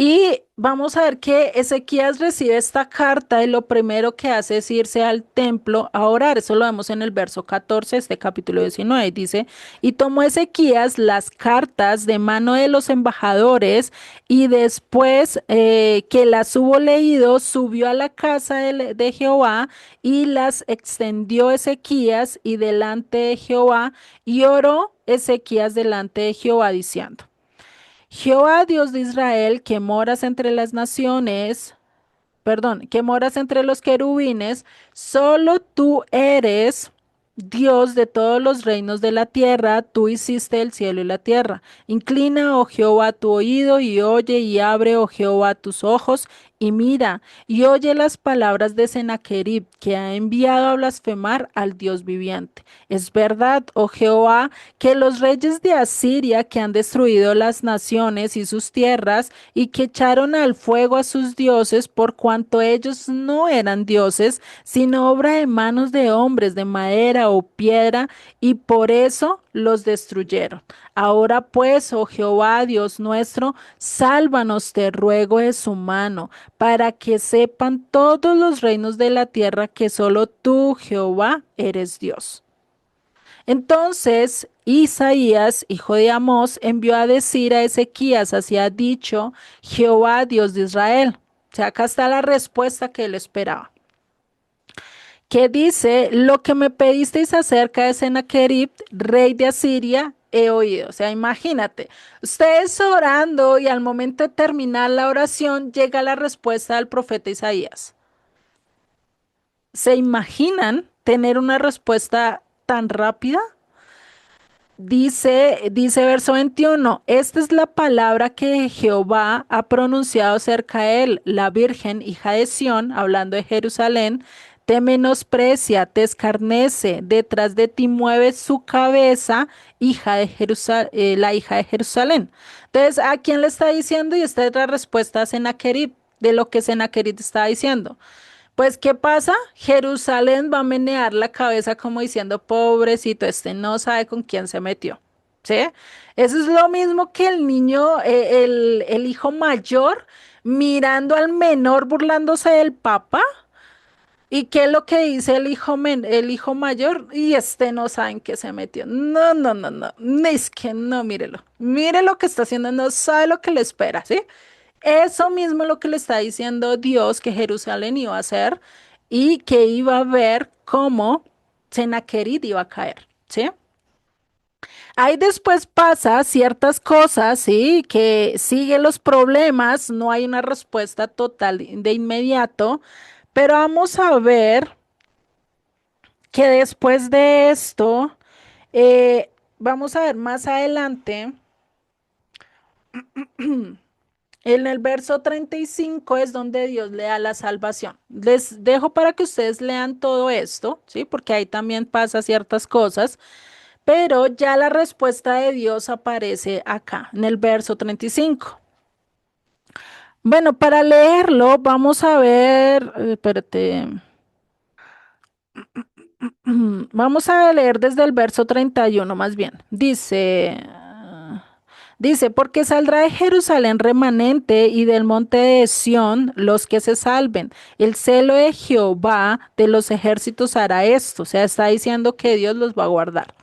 A: Y vamos a ver que Ezequías recibe esta carta y lo primero que hace es irse al templo a orar. Eso lo vemos en el verso 14 de este capítulo 19. Dice, y tomó Ezequías las cartas de mano de los embajadores y después que las hubo leído, subió a la casa de Jehová y las extendió Ezequías y delante de Jehová y oró Ezequías delante de Jehová diciendo. Jehová Dios de Israel, que moras entre las naciones, perdón, que moras entre los querubines, solo tú eres Dios de todos los reinos de la tierra, tú hiciste el cielo y la tierra. Inclina, oh Jehová, tu oído y oye y abre, oh Jehová, tus ojos y mira y oye las palabras de Sennacherib, que ha enviado a blasfemar al Dios viviente. Es verdad, oh Jehová, que los reyes de Asiria que han destruido las naciones y sus tierras y que echaron al fuego a sus dioses por cuanto ellos no eran dioses, sino obra de manos de hombres de madera o piedra, y por eso los destruyeron. Ahora pues, oh Jehová, Dios nuestro, sálvanos, te ruego, de su mano, para que sepan todos los reinos de la tierra que solo tú, Jehová, eres Dios. Entonces Isaías, hijo de Amós, envió a decir a Ezequías, así ha dicho Jehová, Dios de Israel. O sea, acá está la respuesta que él esperaba. Que dice, lo que me pedisteis acerca de Sennacherib, rey de Asiria, he oído. O sea, imagínate, ustedes orando y al momento de terminar la oración llega la respuesta del profeta Isaías. ¿Se imaginan tener una respuesta tan rápida? Dice verso 21, esta es la palabra que Jehová ha pronunciado acerca de él, la Virgen, hija de Sión, hablando de Jerusalén, te menosprecia, te escarnece, detrás de ti mueve su cabeza, hija de la hija de Jerusalén. Entonces, ¿a quién le está diciendo? Y esta es la respuesta a Sennacherib, de lo que Sennacherib está diciendo. Pues, ¿qué pasa? Jerusalén va a menear la cabeza como diciendo, pobrecito, este no sabe con quién se metió. ¿Sí? Eso es lo mismo que el niño, el hijo mayor, mirando al menor burlándose del papá. ¿Y qué es lo que dice el hijo mayor? Y este no sabe en qué se metió. No, no, no, no. Es que no, mírelo. Mire lo que está haciendo, no sabe lo que le espera, ¿sí? Eso mismo es lo que le está diciendo Dios que Jerusalén iba a hacer y que iba a ver cómo Sennacherib iba a caer, ¿sí? Ahí después pasa ciertas cosas, ¿sí? Que siguen los problemas, no hay una respuesta total de inmediato, pero vamos a ver que después de esto, vamos a ver más adelante. En el verso 35 es donde Dios le da la salvación. Les dejo para que ustedes lean todo esto, ¿sí? Porque ahí también pasa ciertas cosas, pero ya la respuesta de Dios aparece acá, en el verso 35. Bueno, para leerlo vamos a ver, espérate, vamos a leer desde el verso 31 más bien. Dice, porque saldrá de Jerusalén remanente y del monte de Sión los que se salven. El celo de Jehová de los ejércitos hará esto. O sea, está diciendo que Dios los va a guardar.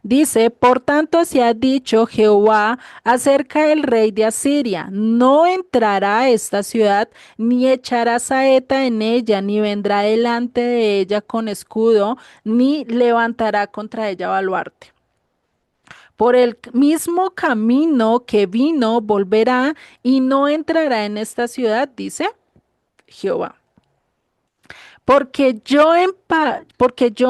A: Dice, por tanto, así ha dicho Jehová acerca del rey de Asiria, no entrará a esta ciudad, ni echará saeta en ella, ni vendrá delante de ella con escudo, ni levantará contra ella baluarte. Por el mismo camino que vino, volverá y no entrará en esta ciudad, dice Jehová. Porque yo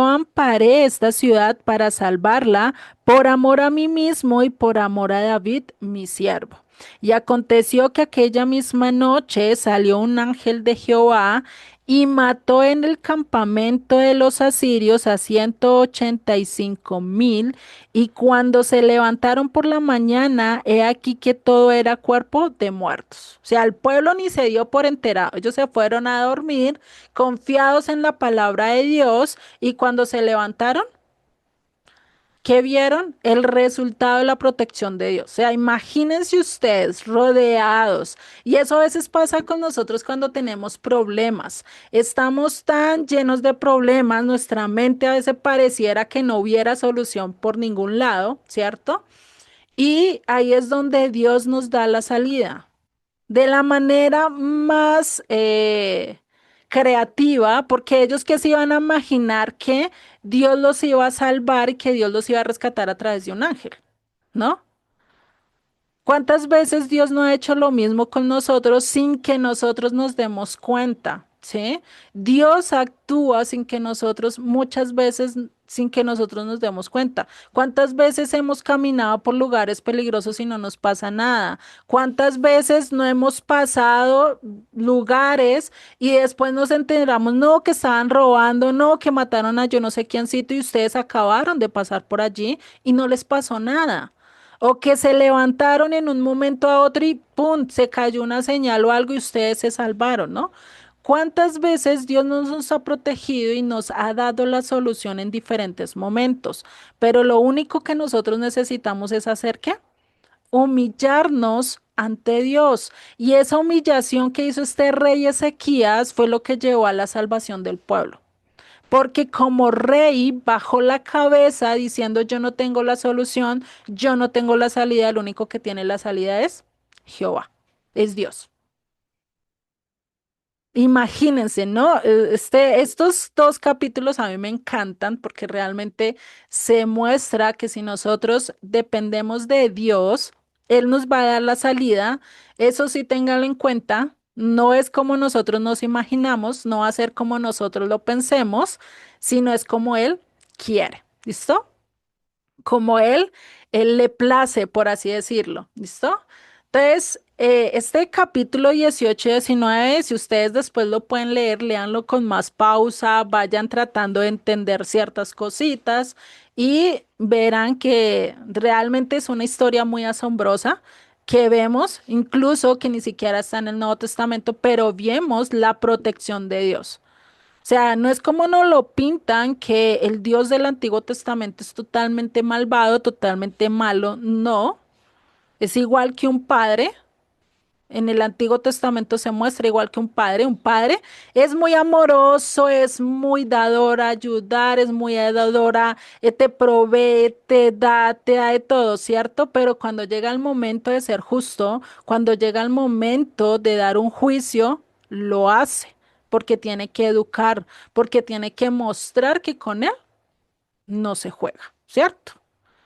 A: amparé esta ciudad para salvarla por amor a mí mismo y por amor a David, mi siervo. Y aconteció que aquella misma noche salió un ángel de Jehová y mató en el campamento de los asirios a 185,000. Y cuando se levantaron por la mañana, he aquí que todo era cuerpo de muertos. O sea, el pueblo ni se dio por enterado. Ellos se fueron a dormir confiados en la palabra de Dios, y cuando se levantaron, ¿qué vieron? El resultado de la protección de Dios. O sea, imagínense ustedes rodeados. Y eso a veces pasa con nosotros cuando tenemos problemas. Estamos tan llenos de problemas, nuestra mente a veces pareciera que no hubiera solución por ningún lado, ¿cierto? Y ahí es donde Dios nos da la salida de la manera más creativa, porque ellos que se iban a imaginar que Dios los iba a salvar y que Dios los iba a rescatar a través de un ángel, ¿no? ¿Cuántas veces Dios no ha hecho lo mismo con nosotros sin que nosotros nos demos cuenta? ¿Sí? Dios actúa sin que nosotros, muchas veces, sin que nosotros nos demos cuenta. ¿Cuántas veces hemos caminado por lugares peligrosos y no nos pasa nada? ¿Cuántas veces no hemos pasado lugares y después nos enteramos, no, que estaban robando, no, que mataron a yo no sé quiéncito y ustedes acabaron de pasar por allí y no les pasó nada? O que se levantaron en un momento a otro y ¡pum! Se cayó una señal o algo y ustedes se salvaron, ¿no? ¿Cuántas veces Dios nos ha protegido y nos ha dado la solución en diferentes momentos? Pero lo único que nosotros necesitamos es hacer ¿qué? Humillarnos ante Dios. Y esa humillación que hizo este rey Ezequías fue lo que llevó a la salvación del pueblo. Porque como rey bajó la cabeza diciendo yo no tengo la solución, yo no tengo la salida, el único que tiene la salida es Jehová, es Dios. Imagínense, ¿no? Estos dos capítulos a mí me encantan porque realmente se muestra que si nosotros dependemos de Dios, Él nos va a dar la salida. Eso sí, ténganlo en cuenta. No es como nosotros nos imaginamos, no va a ser como nosotros lo pensemos, sino es como Él quiere. ¿Listo? Como él le place, por así decirlo. ¿Listo? Entonces, este capítulo 18 y 19, si ustedes después lo pueden leer, léanlo con más pausa, vayan tratando de entender ciertas cositas y verán que realmente es una historia muy asombrosa que vemos, incluso que ni siquiera está en el Nuevo Testamento, pero vemos la protección de Dios. O sea, no es como nos lo pintan que el Dios del Antiguo Testamento es totalmente malvado, totalmente malo. No, es igual que un padre. En el Antiguo Testamento se muestra igual que un padre. Un padre es muy amoroso, es muy dador a ayudar, es muy dadora, te provee, te da de todo, ¿cierto? Pero cuando llega el momento de ser justo, cuando llega el momento de dar un juicio, lo hace, porque tiene que educar, porque tiene que mostrar que con él no se juega, ¿cierto?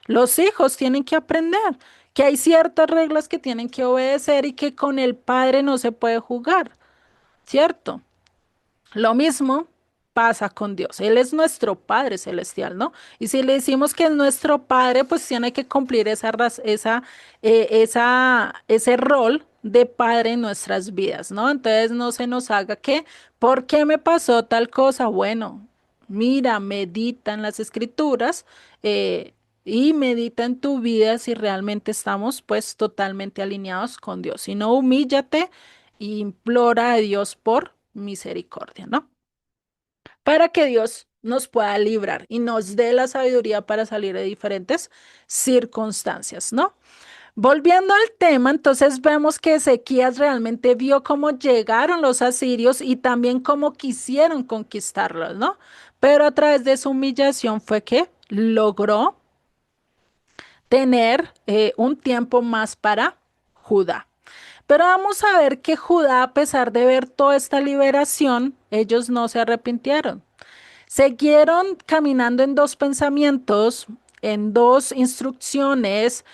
A: Los hijos tienen que aprender que hay ciertas reglas que tienen que obedecer y que con el padre no se puede jugar, ¿cierto? Lo mismo pasa con Dios. Él es nuestro Padre celestial, ¿no? Y si le decimos que es nuestro Padre, pues tiene que cumplir ese rol de Padre en nuestras vidas, ¿no? Entonces no se nos haga que, ¿por qué me pasó tal cosa? Bueno, mira, medita en las escrituras y medita en tu vida si realmente estamos pues totalmente alineados con Dios. Si no, humíllate e implora a Dios por misericordia, ¿no? Para que Dios nos pueda librar y nos dé la sabiduría para salir de diferentes circunstancias, ¿no? Volviendo al tema, entonces vemos que Ezequías realmente vio cómo llegaron los asirios y también cómo quisieron conquistarlos, ¿no? Pero a través de su humillación fue que logró tener un tiempo más para Judá. Pero vamos a ver que Judá, a pesar de ver toda esta liberación, ellos no se arrepintieron. Siguieron caminando en dos pensamientos, en dos instrucciones,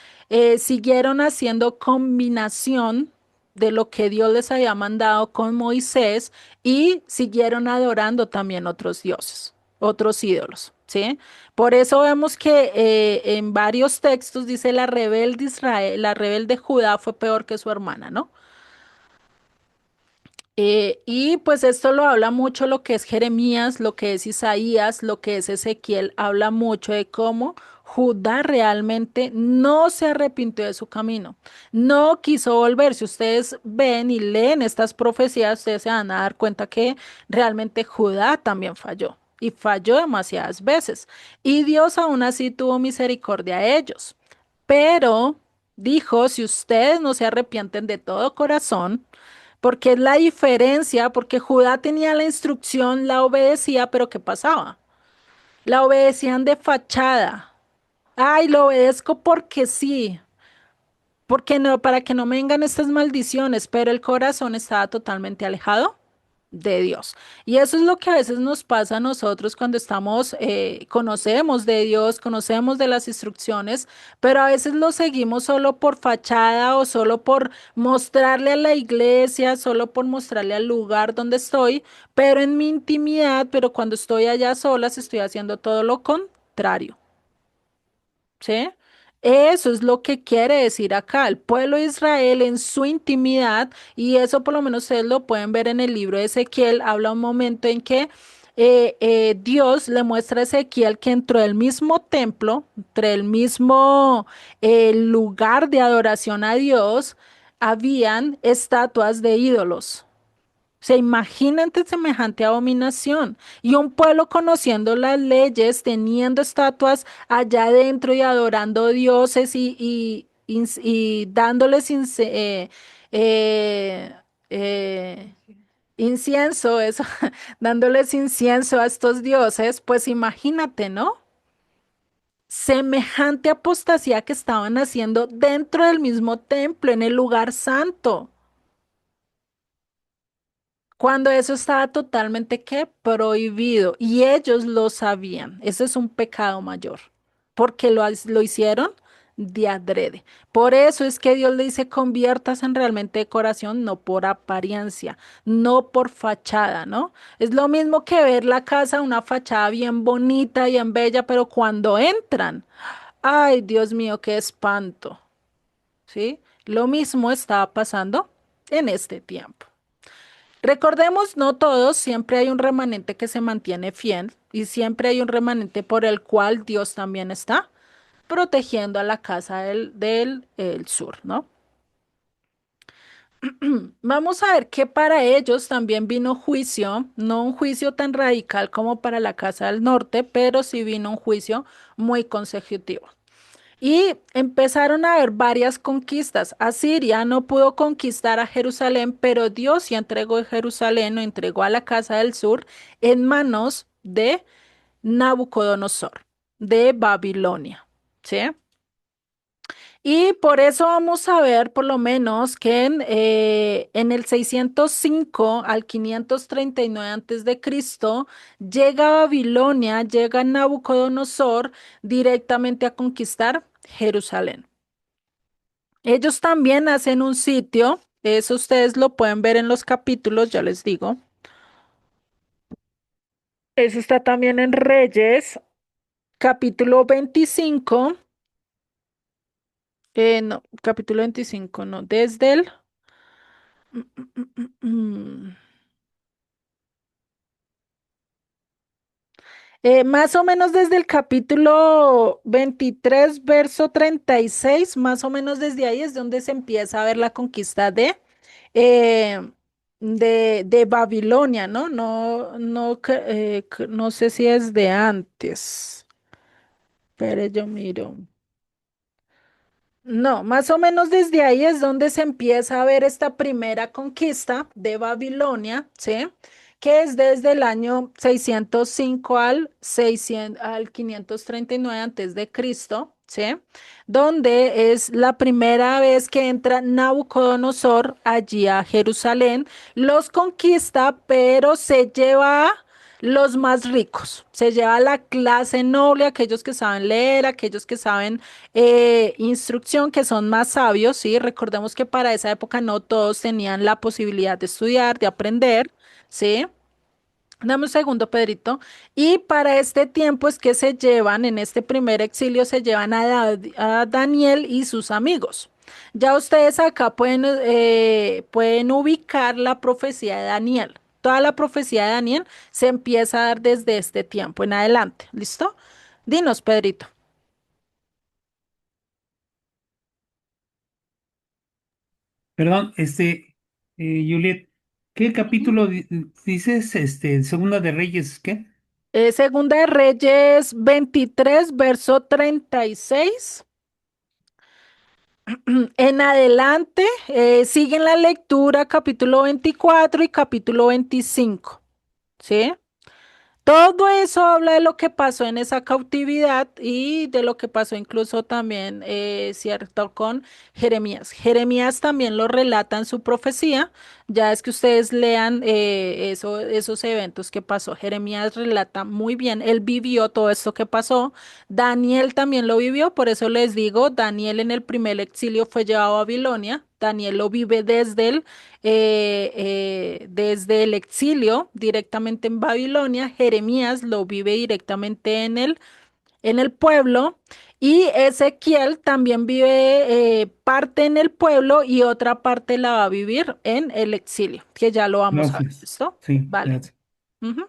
A: siguieron haciendo combinación de lo que Dios les había mandado con Moisés y siguieron adorando también otros dioses, otros ídolos, ¿sí? Por eso vemos que en varios textos dice la rebelde Israel, la rebelde Judá fue peor que su hermana, ¿no? Y pues esto lo habla mucho lo que es Jeremías, lo que es Isaías, lo que es Ezequiel, habla mucho de cómo Judá realmente no se arrepintió de su camino, no quiso volver. Si ustedes ven y leen estas profecías, ustedes se van a dar cuenta que realmente Judá también falló y falló demasiadas veces. Y Dios aún así tuvo misericordia a ellos, pero dijo, si ustedes no se arrepienten de todo corazón, porque es la diferencia, porque Judá tenía la instrucción, la obedecía, pero ¿qué pasaba? La obedecían de fachada. Ay, lo obedezco porque sí, porque no, para que no me vengan estas maldiciones, pero el corazón estaba totalmente alejado de Dios. Y eso es lo que a veces nos pasa a nosotros cuando estamos, conocemos de Dios, conocemos de las instrucciones, pero a veces lo seguimos solo por fachada o solo por mostrarle a la iglesia, solo por mostrarle al lugar donde estoy, pero en mi intimidad, pero cuando estoy allá solas, estoy haciendo todo lo contrario. ¿Sí? Eso es lo que quiere decir acá, el pueblo de Israel en su intimidad, y eso por lo menos ustedes lo pueden ver en el libro de Ezequiel, habla un momento en que Dios le muestra a Ezequiel que dentro del mismo templo, entre el mismo lugar de adoración a Dios, habían estatuas de ídolos. Se imagínate semejante abominación y un pueblo conociendo las leyes, teniendo estatuas allá adentro y adorando dioses y dándoles eh, eh, incienso, eso, dándoles incienso a estos dioses, pues imagínate, ¿no? Semejante apostasía que estaban haciendo dentro del mismo templo, en el lugar santo. Cuando eso estaba totalmente ¿qué? Prohibido y ellos lo sabían. Ese es un pecado mayor, porque lo hicieron de adrede. Por eso es que Dios le dice, conviertas en realmente decoración, no por apariencia, no por fachada, ¿no? Es lo mismo que ver la casa, una fachada bien bonita, bien bella, pero cuando entran, ay, Dios mío, qué espanto, ¿sí? Lo mismo estaba pasando en este tiempo. Recordemos, no todos, siempre hay un remanente que se mantiene fiel y siempre hay un remanente por el cual Dios también está protegiendo a la casa el sur, ¿no? Vamos a ver que para ellos también vino juicio, no un juicio tan radical como para la casa del norte, pero sí vino un juicio muy consecutivo. Y empezaron a haber varias conquistas. Asiria no pudo conquistar a Jerusalén, pero Dios sí entregó Jerusalén o entregó a la casa del sur en manos de Nabucodonosor, de Babilonia. ¿Sí? Y por eso vamos a ver por lo menos que en el 605 al 539 antes de Cristo llega Babilonia, llega Nabucodonosor directamente a conquistar Jerusalén. Ellos también hacen un sitio, eso ustedes lo pueden ver en los capítulos, ya les digo. Eso está también en Reyes, capítulo 25. No, capítulo 25, no, desde el... Mm, mm, mm, mm, mm. Más o menos desde el capítulo 23, verso 36, más o menos desde ahí es donde se empieza a ver la conquista eh, de Babilonia, ¿no? No, no, no sé si es de antes, pero yo miro. No, más o menos desde ahí es donde se empieza a ver esta primera conquista de Babilonia, ¿sí? Que es desde el año 605 al 539 antes de Cristo, ¿sí? Donde es la primera vez que entra Nabucodonosor allí a Jerusalén, los conquista, pero se lleva los más ricos, se lleva la clase noble, aquellos que saben leer, aquellos que saben instrucción, que son más sabios, ¿sí? Recordemos que para esa época no todos tenían la posibilidad de estudiar, de aprender, ¿sí? Dame un segundo, Pedrito. Y para este tiempo es que se llevan, en este primer exilio, se llevan a Daniel y sus amigos. Ya ustedes acá pueden ubicar la profecía de Daniel. Toda la profecía de Daniel se empieza a dar desde este tiempo en adelante. ¿Listo? Dinos, Pedrito.
F: Perdón, Juliet, ¿qué
E: Ujú.
F: capítulo dices, Segunda de Reyes, qué?
A: Segunda de Reyes 23, verso 36. En adelante, siguen la lectura capítulo 24 y capítulo 25, ¿sí? Todo eso habla de lo que pasó en esa cautividad y de lo que pasó incluso también, cierto, con Jeremías. Jeremías también lo relata en su profecía, ya es que ustedes lean esos eventos que pasó. Jeremías relata muy bien, él vivió todo esto que pasó. Daniel también lo vivió, por eso les digo, Daniel en el primer exilio fue llevado a Babilonia. Daniel lo vive desde el exilio directamente en Babilonia. Jeremías lo vive directamente en el pueblo. Y Ezequiel también vive parte en el pueblo y otra parte la va a vivir en el exilio, que ya lo vamos a ver.
F: Gracias.
A: ¿Listo?
F: Sí,
A: Vale.
F: gracias.
A: Ujú.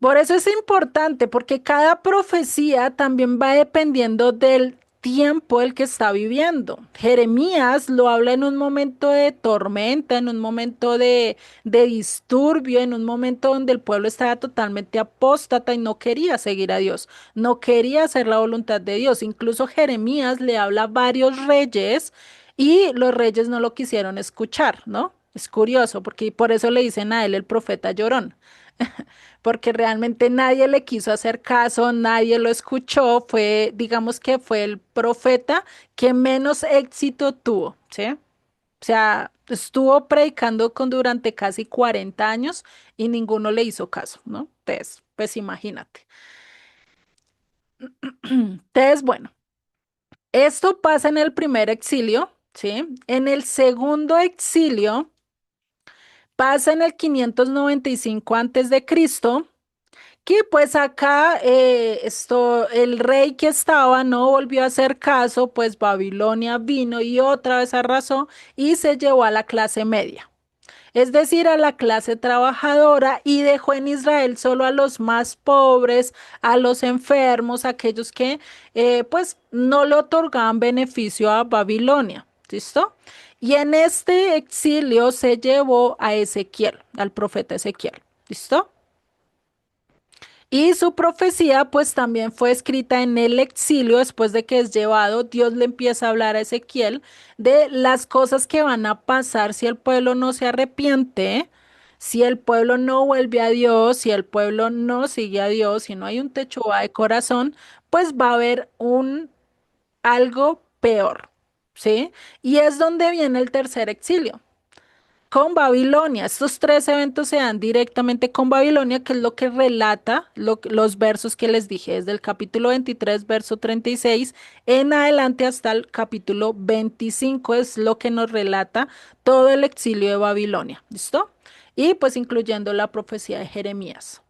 A: Por eso es importante, porque cada profecía también va dependiendo del tiempo el que está viviendo. Jeremías lo habla en un momento de tormenta, en un momento de disturbio, en un momento donde el pueblo estaba totalmente apóstata y no quería seguir a Dios, no quería hacer la voluntad de Dios. Incluso Jeremías le habla a varios reyes y los reyes no lo quisieron escuchar, ¿no? Es curioso, porque por eso le dicen a él el profeta llorón, porque realmente nadie le quiso hacer caso, nadie lo escuchó, digamos que fue el profeta que menos éxito tuvo, ¿sí? O sea, estuvo predicando durante casi 40 años y ninguno le hizo caso, ¿no? Entonces, pues imagínate. Entonces, bueno, esto pasa en el primer exilio, ¿sí? En el segundo exilio pasa en el 595 antes de Cristo. Que pues acá el rey que estaba no volvió a hacer caso, pues Babilonia vino y otra vez arrasó y se llevó a la clase media, es decir, a la clase trabajadora, y dejó en Israel solo a los más pobres, a los enfermos, aquellos que pues no le otorgaban beneficio a Babilonia. ¿Listo? Y en este exilio se llevó a Ezequiel, al profeta Ezequiel. ¿Listo? Y su profecía pues también fue escrita en el exilio después de que es llevado. Dios le empieza a hablar a Ezequiel de las cosas que van a pasar si el pueblo no se arrepiente, si el pueblo no vuelve a Dios, si el pueblo no sigue a Dios, si no hay un techoa de corazón, pues va a haber algo peor, ¿sí? Y es donde viene el tercer exilio con Babilonia. Estos tres eventos se dan directamente con Babilonia, que es lo que relata los versos que les dije, desde el capítulo 23, verso 36, en adelante hasta el capítulo 25, es lo que nos relata todo el exilio de Babilonia. ¿Listo? Y pues incluyendo la profecía de Jeremías.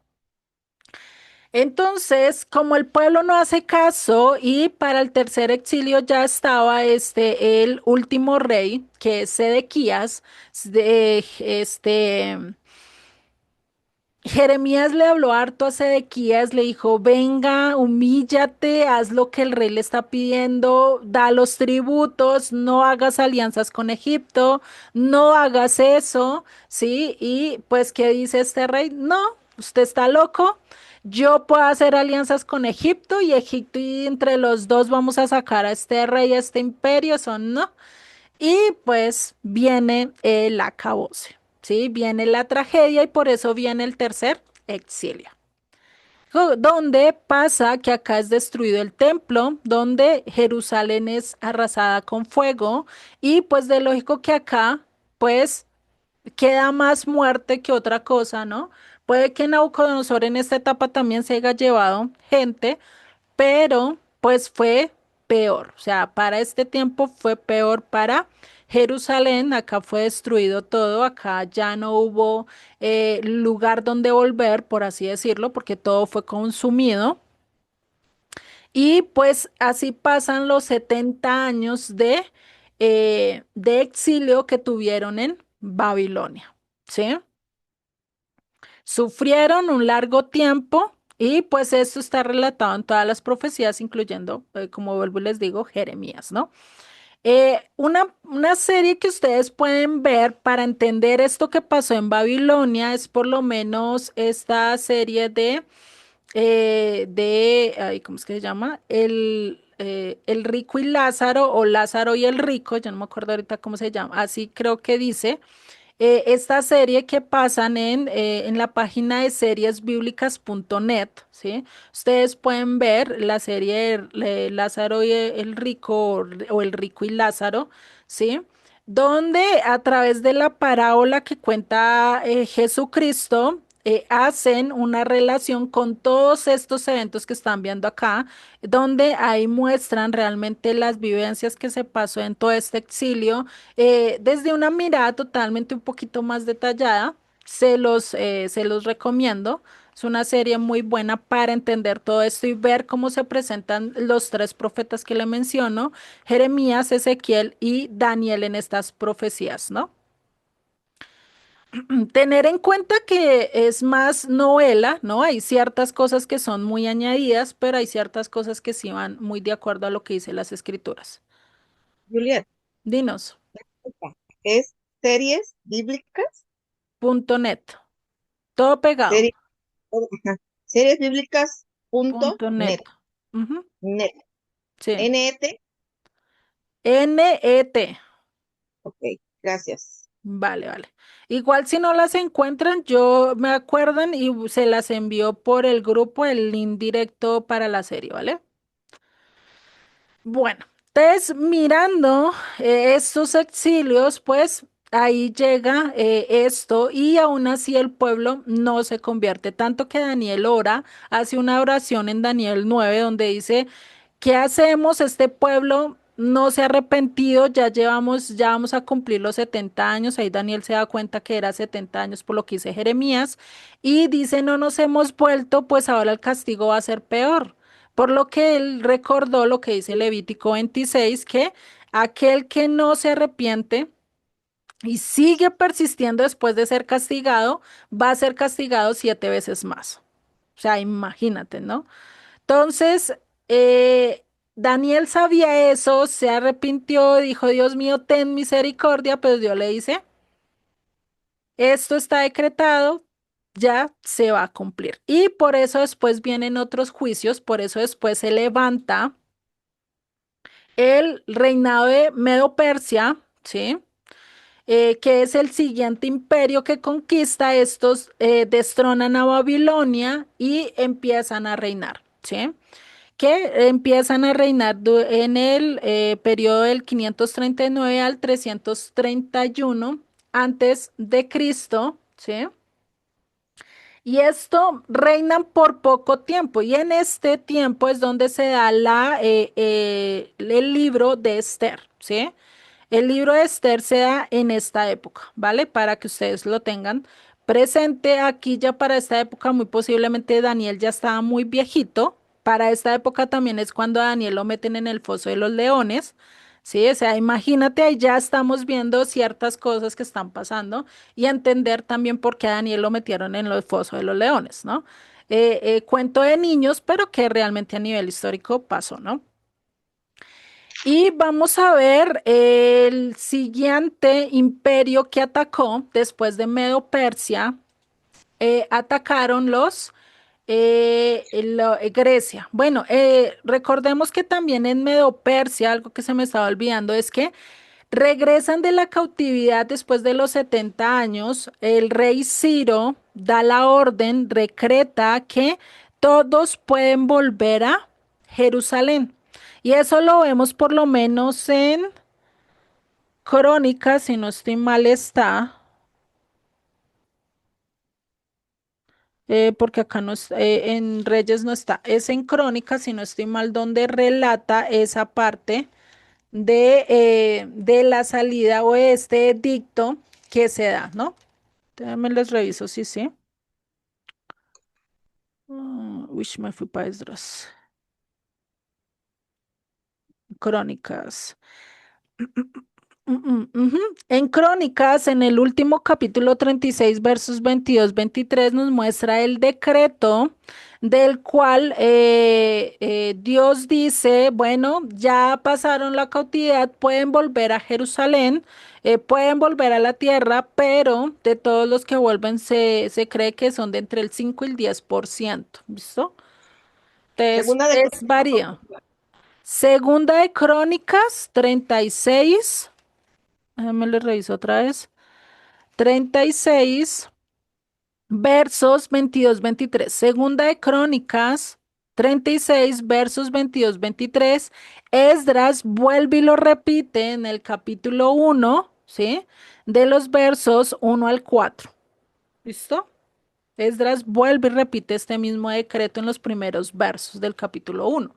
A: Entonces, como el pueblo no hace caso y para el tercer exilio ya estaba el último rey, que es Sedequías, Jeremías le habló harto a Sedequías, le dijo, venga, humíllate, haz lo que el rey le está pidiendo, da los tributos, no hagas alianzas con Egipto, no hagas eso, ¿sí? Y pues, ¿qué dice este rey? No, usted está loco, yo puedo hacer alianzas con Egipto y entre los dos vamos a sacar a este rey, a este imperio, son no. Y pues viene el acabose, ¿sí? Viene la tragedia y por eso viene el tercer exilio. donde pasa que acá es destruido el templo, donde Jerusalén es arrasada con fuego y pues de lógico que acá pues queda más muerte que otra cosa, ¿no? Puede que Nabucodonosor en esta etapa también se haya llevado gente, pero pues fue peor, o sea, para este tiempo fue peor para Jerusalén, acá fue destruido todo, acá ya no hubo lugar donde volver, por así decirlo, porque todo fue consumido. Y pues así pasan los 70 años de exilio que tuvieron en Babilonia, ¿sí? Sufrieron un largo tiempo y pues esto está relatado en todas las profecías, incluyendo, como vuelvo y les digo, Jeremías, ¿no? Una serie que ustedes pueden ver para entender esto que pasó en Babilonia es por lo menos esta serie ay, ¿cómo es que se llama? El rico y Lázaro o Lázaro y el rico, yo no me acuerdo ahorita cómo se llama, así creo que dice esta serie que pasan en la página de seriesbíblicas.net, ¿sí? Ustedes pueden ver la serie de Lázaro y el rico o el rico y Lázaro, ¿sí? Donde a través de la parábola que cuenta Jesucristo, hacen una relación con todos estos eventos que están viendo acá, donde ahí muestran realmente las vivencias que se pasó en todo este exilio desde una mirada totalmente un poquito más detallada. Se los recomiendo. Es una serie muy buena para entender todo esto y ver cómo se presentan los tres profetas que le menciono, Jeremías, Ezequiel y Daniel en estas profecías, ¿no? Tener en cuenta que es más novela, ¿no? Hay ciertas cosas que son muy añadidas, pero hay ciertas cosas que sí van muy de acuerdo a lo que dicen las escrituras.
B: Juliet,
A: Dinos,
B: es series bíblicas,
A: .net, todo pegado.
B: series, ajá, series bíblicas punto
A: Punto net.
B: net,
A: Ujú,
B: net,
A: sí.
B: NET,
A: NET.
B: ok, gracias.
A: Vale, vale. Igual si no las encuentran, yo me acuerdan y se las envió por el grupo el link directo para la serie, ¿vale? Bueno, entonces mirando estos exilios, pues ahí llega esto y aún así el pueblo no se convierte, tanto que Daniel ora, hace una oración en Daniel 9 donde dice, ¿qué hacemos? Este pueblo no se ha arrepentido, ya vamos a cumplir los 70 años, ahí Daniel se da cuenta que era 70 años por lo que dice Jeremías y dice, no nos hemos vuelto, pues ahora el castigo va a ser peor. Por lo que él recordó lo que dice Levítico 26, que aquel que no se arrepiente y sigue persistiendo después de ser castigado, va a ser castigado 7 veces más. O sea, imagínate, ¿no? Entonces, Daniel sabía eso, se arrepintió, dijo, Dios mío, ten misericordia, pero Dios le dice, esto está decretado, ya se va a cumplir. Y por eso después vienen otros juicios, por eso después se levanta el reinado de Medo-Persia, ¿sí? Que es el siguiente imperio que conquista, estos destronan a Babilonia y empiezan a reinar, ¿sí? Que empiezan a reinar en el periodo del 539 al 331 antes de Cristo, ¿sí? Y esto reinan por poco tiempo y en este tiempo es donde se da el libro de Esther, ¿sí? El libro de Esther se da en esta época, ¿vale? Para que ustedes lo tengan presente aquí ya para esta época, muy posiblemente Daniel ya estaba muy viejito. Para esta época también es cuando a Daniel lo meten en el foso de los leones, ¿sí? O sea, imagínate, ahí ya estamos viendo ciertas cosas que están pasando y entender también por qué a Daniel lo metieron en el foso de los leones, ¿no? Cuento de niños, pero que realmente a nivel histórico pasó, ¿no? Y vamos a ver el siguiente imperio que atacó después de Medo-Persia. Atacaron Grecia. Bueno, recordemos que también en Medo-Persia, algo que se me estaba olvidando es que regresan de la cautividad después de los 70 años. El rey Ciro da la orden, decreta que todos pueden volver a Jerusalén. Y eso lo vemos por lo menos en Crónicas, si no estoy mal, está, porque acá no está, en Reyes no está, es en Crónicas, si no estoy mal, donde relata esa parte de la salida o este edicto que se da, ¿no? Déjenme les reviso, sí, sí. Uy, me fui para Esdras. Crónicas. Ujú. En Crónicas, en el último capítulo 36, versos 22-23, nos muestra el decreto del cual Dios dice, bueno, ya pasaron la cautividad, pueden volver a Jerusalén, pueden volver a la tierra, pero de todos los que vuelven se cree que son de entre el 5 y el 10%. ¿Listo? Entonces,
B: Segunda de
A: es
B: Crónicas,
A: varía. Segunda de Crónicas 36. Déjame le reviso otra vez. 36 versos 22-23. Segunda de Crónicas 36 versos 22-23. Esdras vuelve y lo repite en el capítulo 1, ¿sí? De los versos 1 al 4. ¿Listo? Esdras vuelve y repite este mismo decreto en los primeros versos del capítulo 1.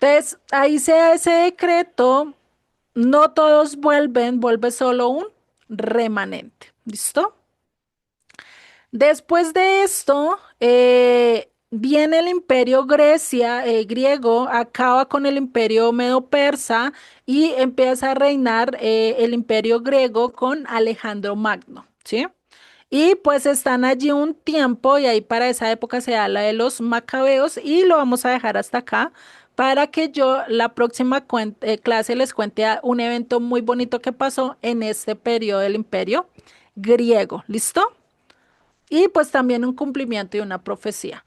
A: Entonces, ahí se da ese decreto, no todos vuelven, vuelve solo un remanente. ¿Listo? Después de esto, viene el imperio Grecia, griego, acaba con el imperio medo-persa y empieza a reinar el imperio griego con Alejandro Magno, ¿sí? Y pues están allí un tiempo y ahí para esa época se da la de los macabeos y lo vamos a dejar hasta acá para que yo la próxima clase les cuente un evento muy bonito que pasó en este periodo del imperio griego. ¿Listo? Y pues también un cumplimiento y una profecía.